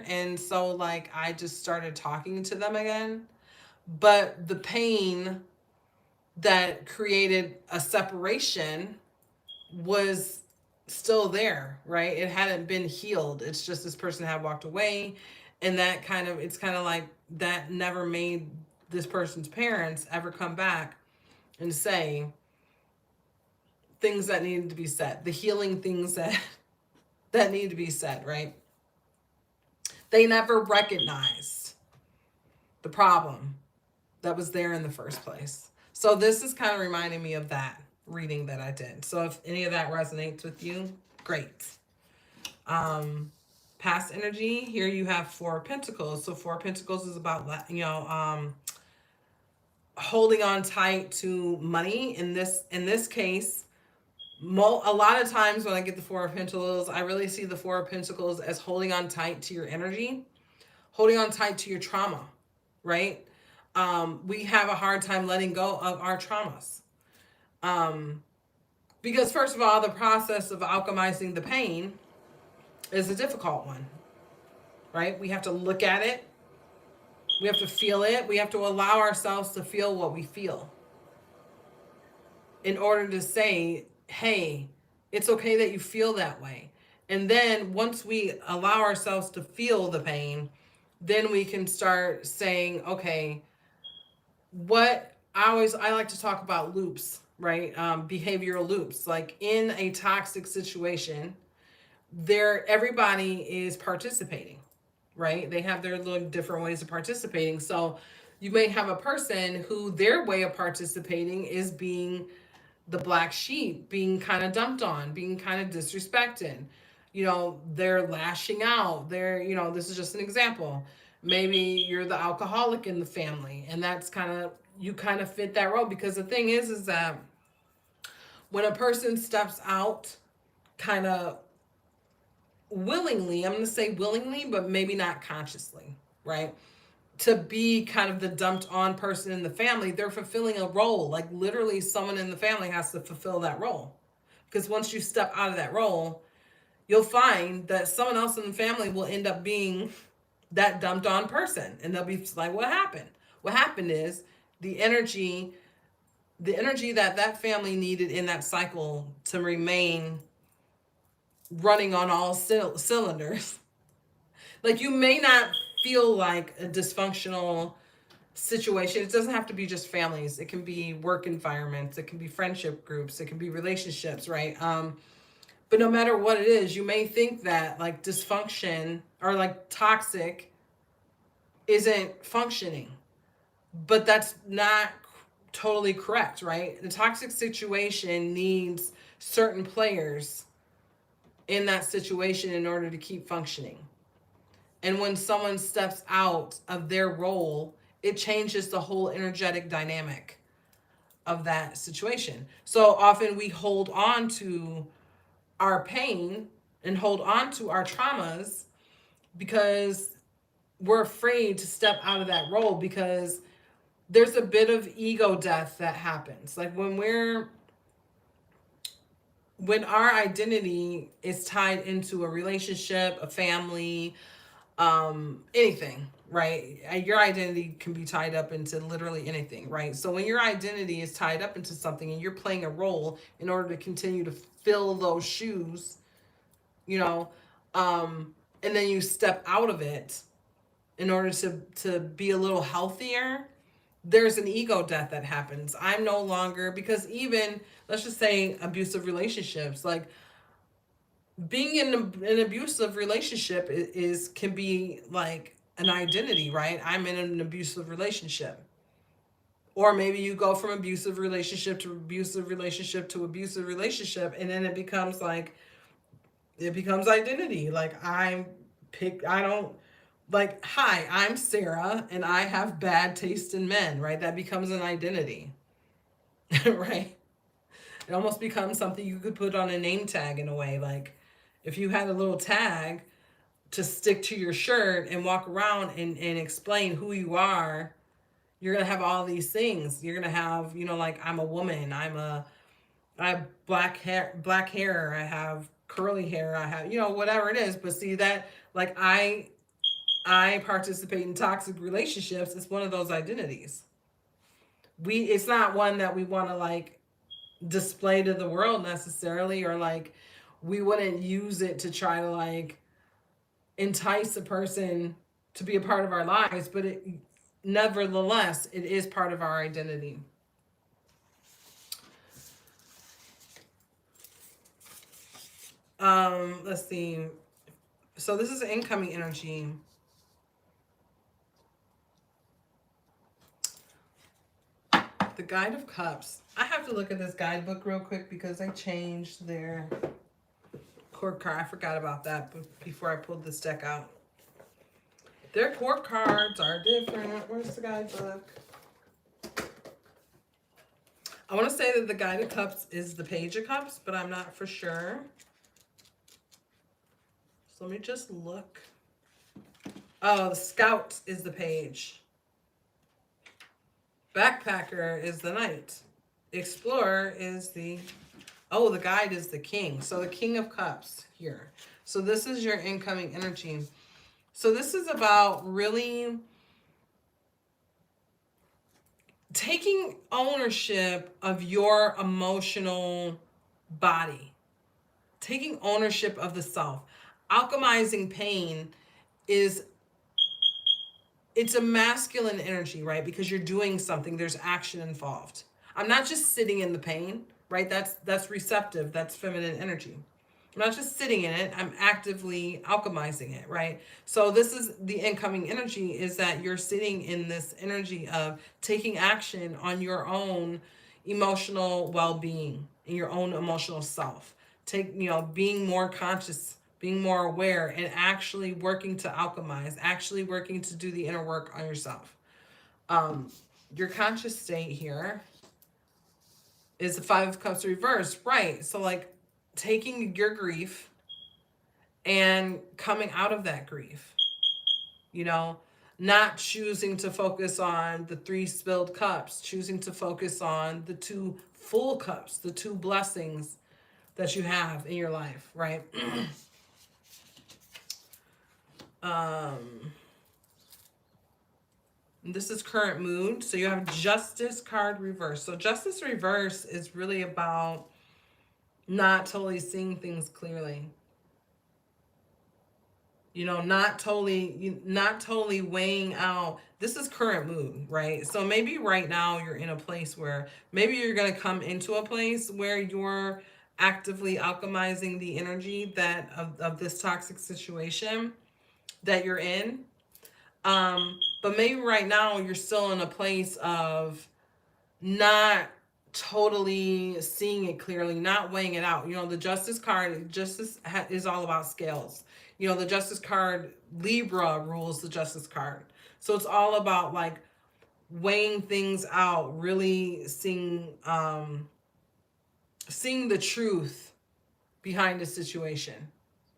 And so like I just started talking to them again. But the pain that created a separation was still there, right? It hadn't been healed. It's just this person had walked away, and it's kind of like that never made this person's parents ever come back and say things that needed to be said, the healing things that need to be said, right? They never recognized the problem that was there in the first place. So this is kind of reminding me of that reading that I did. So if any of that resonates with you, great. Past energy, here you have Four of Pentacles. So Four of Pentacles is about holding on tight to money. In this case, a lot of times when I get the Four of Pentacles, I really see the Four of Pentacles as holding on tight to your energy, holding on tight to your trauma, right? We have a hard time letting go of our traumas. Because first of all, the process of alchemizing the pain is a difficult one, right? We have to look at it. We have to feel it. We have to allow ourselves to feel what we feel in order to say, hey, it's okay that you feel that way. And then once we allow ourselves to feel the pain, then we can start saying, okay, I like to talk about loops, right? Behavioral loops. Like in a toxic situation, everybody is participating, right? They have their little different ways of participating. So you may have a person who their way of participating is being the black sheep, being kind of dumped on, being kind of disrespected. They're lashing out. This is just an example. Maybe you're the alcoholic in the family, and that's you kind of fit that role, because the thing is that when a person steps out kind of willingly, I'm going to say willingly, but maybe not consciously, right? To be kind of the dumped on person in the family, they're fulfilling a role. Like literally someone in the family has to fulfill that role. Because once you step out of that role, you'll find that someone else in the family will end up being that dumped on person. And they'll be like, what happened? What happened is the energy that family needed in that cycle to remain running on all cylinders. Like you may not feel like a dysfunctional situation. It doesn't have to be just families. It can be work environments. It can be friendship groups. It can be relationships, right? But no matter what it is, you may think that like dysfunction or like toxic isn't functioning, but that's not totally correct, right? The toxic situation needs certain players in that situation in order to keep functioning. And when someone steps out of their role, it changes the whole energetic dynamic of that situation. So often we hold on to our pain and hold on to our traumas because we're afraid to step out of that role, because there's a bit of ego death that happens. Like when our identity is tied into a relationship, a family, anything, right? Your identity can be tied up into literally anything, right? So when your identity is tied up into something and you're playing a role in order to continue to fill those shoes, you know, and then you step out of it in order to be a little healthier, there's an ego death that happens. I'm no longer, because even, let's just say, abusive relationships, like being in an abusive relationship is can be like an identity, right? I'm in an abusive relationship. Or maybe you go from abusive relationship to abusive relationship to abusive relationship, and then it becomes identity. Like I don't, like, hi, I'm Sarah and I have bad taste in men, right? That becomes an identity. Right? It almost becomes something you could put on a name tag in a way. Like if you had a little tag to stick to your shirt and walk around and explain who you are, you're gonna have all these things. You're gonna have, like, I'm a woman, I have black hair, I have curly hair, I have, whatever it is. But see that, like, I participate in toxic relationships. It's one of those identities. It's not one that we want to, like, display to the world necessarily, or like we wouldn't use it to try to, like, entice a person to be a part of our lives, but nevertheless it is part of our identity. Let's see. So this is incoming energy. The Guide of Cups. I have to look at this guidebook real quick because I changed their cord card. I forgot about that before I pulled this deck out. Their cord cards are different. Where's the guidebook? I want to say that the Guide of Cups is the Page of Cups, but I'm not for sure. So let me just look. Oh, the Scout is the Page. Backpacker is the Knight. Explorer is the Guide is the King. So the King of Cups here. So this is your incoming energy. So this is about really taking ownership of your emotional body, taking ownership of the self. Alchemizing pain is, it's a masculine energy, right? Because you're doing something, there's action involved. I'm not just sitting in the pain, right? That's receptive, that's feminine energy. I'm not just sitting in it, I'm actively alchemizing it, right? So this is the incoming energy, is that you're sitting in this energy of taking action on your own emotional well-being and your own emotional self. Being more conscious, being more aware, and actually working to alchemize, actually working to do the inner work on yourself. Your conscious state here is the Five of Cups reversed, right? So, like, taking your grief and coming out of that grief, you know, not choosing to focus on the three spilled cups, choosing to focus on the two full cups, the two blessings that you have in your life, right? This is current mood. So you have Justice card reverse. So Justice reverse is really about not totally seeing things clearly. Not totally weighing out. This is current mood, right? So maybe right now you're in a place where maybe you're going to come into a place where you're actively alchemizing the energy of this toxic situation that you're in. But maybe right now you're still in a place of not totally seeing it clearly, not weighing it out. The Justice card, is all about scales. The Justice card, Libra rules the Justice card. So it's all about, like, weighing things out, really seeing the truth behind the situation,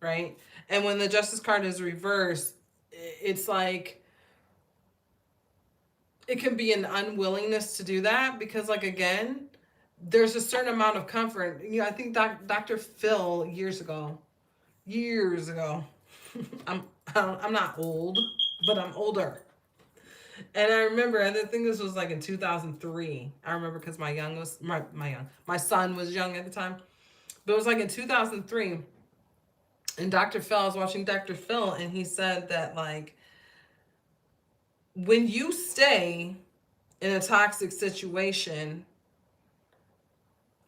right? And when the Justice card is reversed, it's like it can be an unwillingness to do that because, like, again, there's a certain amount of comfort. I think Dr. Phil years ago, I'm I'm not old, but I'm older. And I remember, I think this was like in 2003. I remember because my son was young at the time. But it was like in 2003, and Dr. Phil, I was watching Dr. Phil, and he said that, like, when you stay in a toxic situation,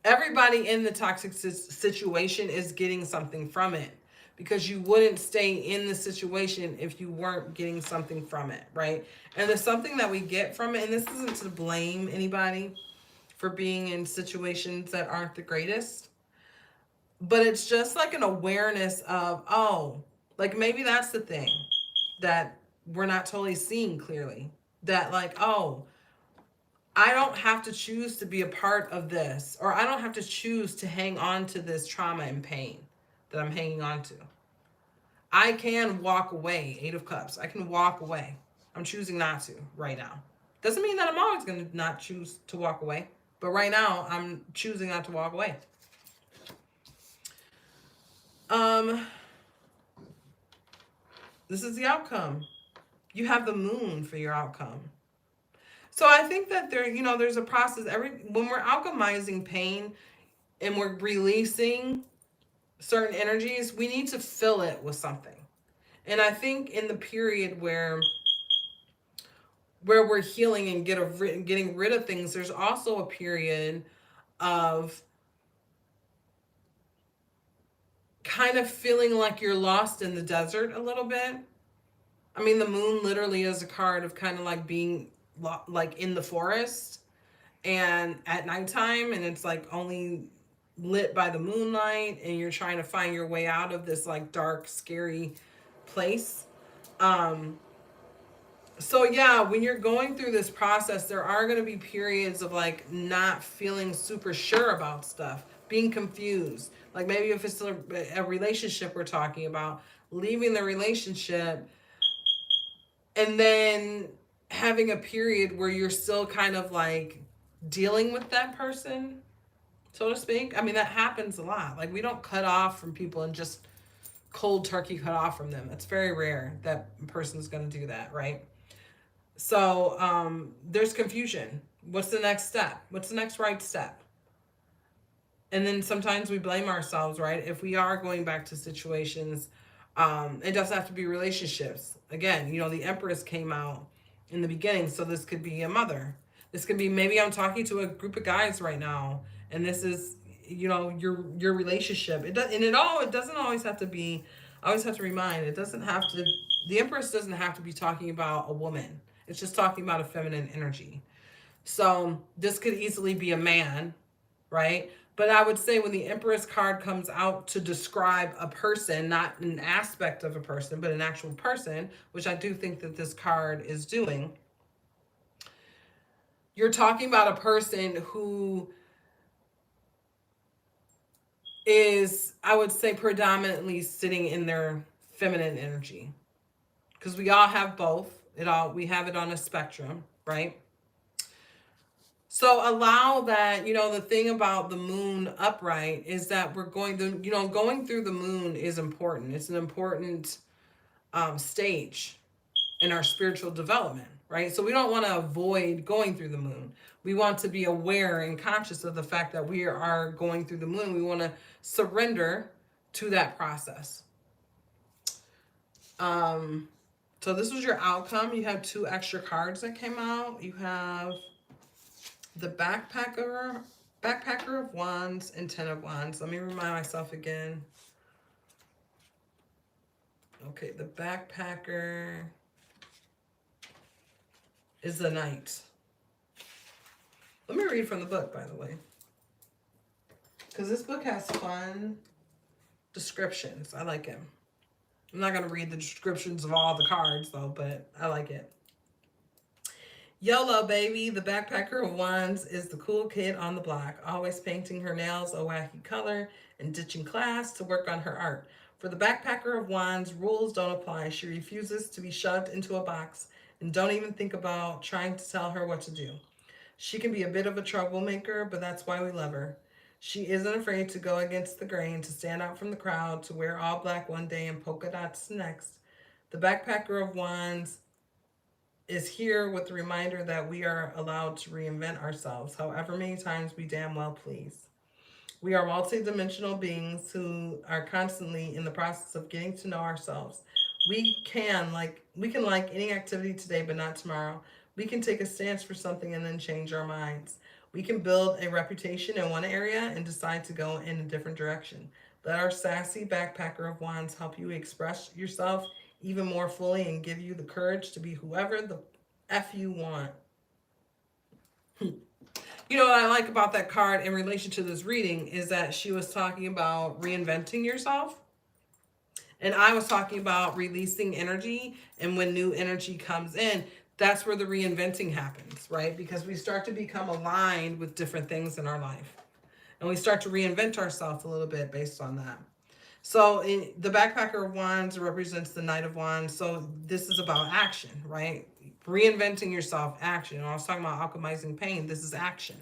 everybody in the toxic situation is getting something from it, because you wouldn't stay in the situation if you weren't getting something from it, right? And there's something that we get from it, and this isn't to blame anybody for being in situations that aren't the greatest, but it's just like an awareness of, oh, like, maybe that's the thing that we're not totally seeing clearly, that, like, oh, I don't have to choose to be a part of this, or I don't have to choose to hang on to this trauma and pain that I'm hanging on to. I can walk away. 8 of Cups. I can walk away. I'm choosing not to right now. Doesn't mean that I'm always going to not choose to walk away, but right now I'm choosing not to walk away. This is the outcome. You have the moon for your outcome. So I think that there's a process. When we're alchemizing pain and we're releasing certain energies, we need to fill it with something. And I think in the period where we're healing and getting rid of things, there's also a period of kind of feeling like you're lost in the desert a little bit. I mean, the moon literally is a card of kind of like being like in the forest and at nighttime, and it's like only lit by the moonlight, and you're trying to find your way out of this like dark, scary place. So yeah, when you're going through this process, there are going to be periods of like not feeling super sure about stuff, being confused. Like maybe if it's a relationship we're talking about, leaving the relationship and then having a period where you're still kind of like dealing with that person, so to speak. I mean, that happens a lot. Like, we don't cut off from people and just cold turkey cut off from them. It's very rare that a person's going to do that, right? So there's confusion. What's the next step? What's the next right step? And then sometimes we blame ourselves, right? If we are going back to situations, it doesn't have to be relationships. Again, the Empress came out in the beginning, so this could be a mother. This could be, maybe I'm talking to a group of guys right now, and this is, your relationship. It doesn't always have to be. I always have to remind, it doesn't have to. The Empress doesn't have to be talking about a woman. It's just talking about a feminine energy. So this could easily be a man, right? But I would say when the Empress card comes out to describe a person, not an aspect of a person, but an actual person, which I do think that this card is doing, you're talking about a person who is, I would say, predominantly sitting in their feminine energy. Because we all have both. We have it on a spectrum, right? So allow that, the thing about the moon upright is that going through the moon is important. It's an important stage in our spiritual development, right? So we don't want to avoid going through the moon. We want to be aware and conscious of the fact that we are going through the moon. We want to surrender to that process. So this was your outcome. You have 2 extra cards that came out. You have the backpacker of wands and 10 of wands. Let me remind myself again. Okay, the backpacker is the knight. Let me read from the book, by the way, because this book has fun descriptions. I like it. I'm not going to read the descriptions of all the cards, though, but I like it. YOLO, baby. The backpacker of wands is the cool kid on the block, always painting her nails a wacky color and ditching class to work on her art. For the backpacker of wands, rules don't apply. She refuses to be shoved into a box, and don't even think about trying to tell her what to do. She can be a bit of a troublemaker, but that's why we love her. She isn't afraid to go against the grain, to stand out from the crowd, to wear all black one day and polka dots next. The backpacker of wands is here with the reminder that we are allowed to reinvent ourselves however many times we damn well please. We are multidimensional beings who are constantly in the process of getting to know ourselves. We can like any activity today but not tomorrow. We can take a stance for something and then change our minds. We can build a reputation in one area and decide to go in a different direction. Let our sassy backpacker of wands help you express yourself even more fully and give you the courage to be whoever the F you want. You know what I like about that card in relation to this reading is that she was talking about reinventing yourself. And I was talking about releasing energy. And when new energy comes in, that's where the reinventing happens, right? Because we start to become aligned with different things in our life. And we start to reinvent ourselves a little bit based on that. So in the backpacker of wands represents the knight of wands. So this is about action, right? Reinventing yourself, action. And I was talking about alchemizing pain. This is action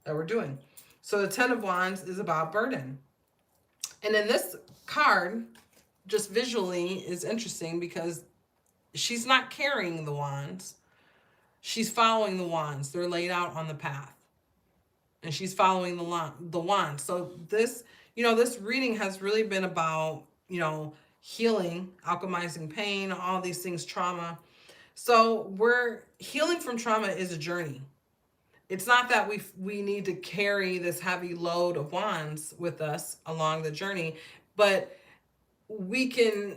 that we're doing. So the 10 of wands is about burden. And in this card, just visually is interesting because she's not carrying the wands. She's following the wands. They're laid out on the path. And she's following the wands. So this reading has really been about, healing, alchemizing pain, all these things, trauma. So we're healing from trauma is a journey. It's not that we need to carry this heavy load of wands with us along the journey, but we can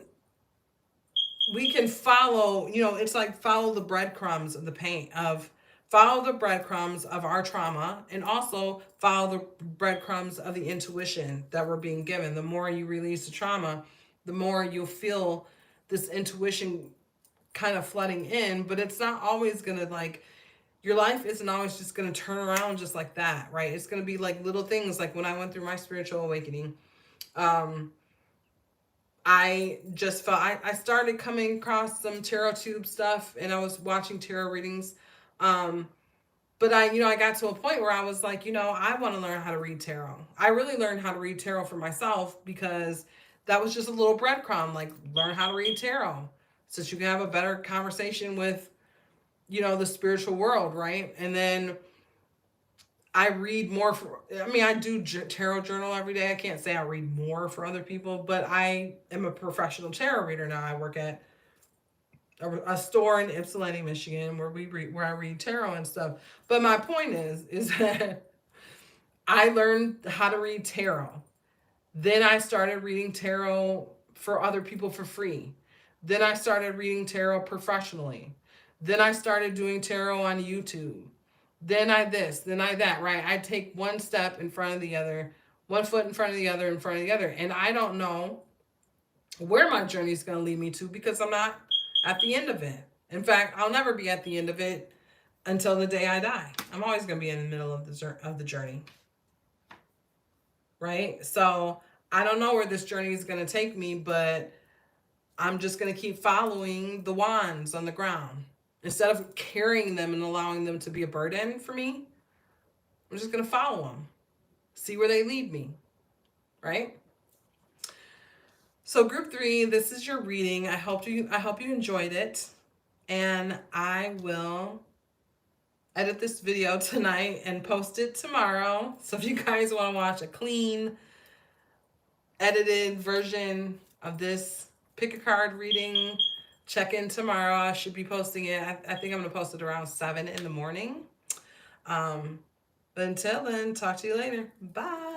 follow, it's like follow the breadcrumbs of the pain of follow the breadcrumbs of our trauma, and also follow the breadcrumbs of the intuition that we're being given. The more you release the trauma, the more you'll feel this intuition kind of flooding in, but it's not always gonna like your life isn't always just going to turn around just like that, right? It's going to be like little things. Like when I went through my spiritual awakening, I just felt I started coming across some tarot tube stuff, and I was watching tarot readings. But I got to a point where I was like, I want to learn how to read tarot. I really learned how to read tarot for myself because that was just a little breadcrumb, like learn how to read tarot so that you can have a better conversation with the spiritual world, right? And then I read more I do tarot journal every day. I can't say I read more for other people, but I am a professional tarot reader now. I work at a store in Ypsilanti, Michigan, where I read tarot and stuff. But my point is that I learned how to read tarot. Then I started reading tarot for other people for free. Then I started reading tarot professionally. Then I started doing tarot on YouTube. Then I this, then I that, right? I take one step in front of the other, one foot in front of the other, in front of the other. And I don't know where my journey is going to lead me to because I'm not at the end of it. In fact, I'll never be at the end of it until the day I die. I'm always going to be in the middle of the journey, right? So I don't know where this journey is going to take me, but I'm just going to keep following the wands on the ground. Instead of carrying them and allowing them to be a burden for me, I'm just going to follow them, see where they lead me, right? So group 3, this is your reading. I hope you enjoyed it, and I will edit this video tonight and post it tomorrow. So if you guys want to watch a clean, edited version of this pick a card reading, check in tomorrow. I should be posting it. I think I'm going to post it around 7 in the morning. But until then, talk to you later. Bye.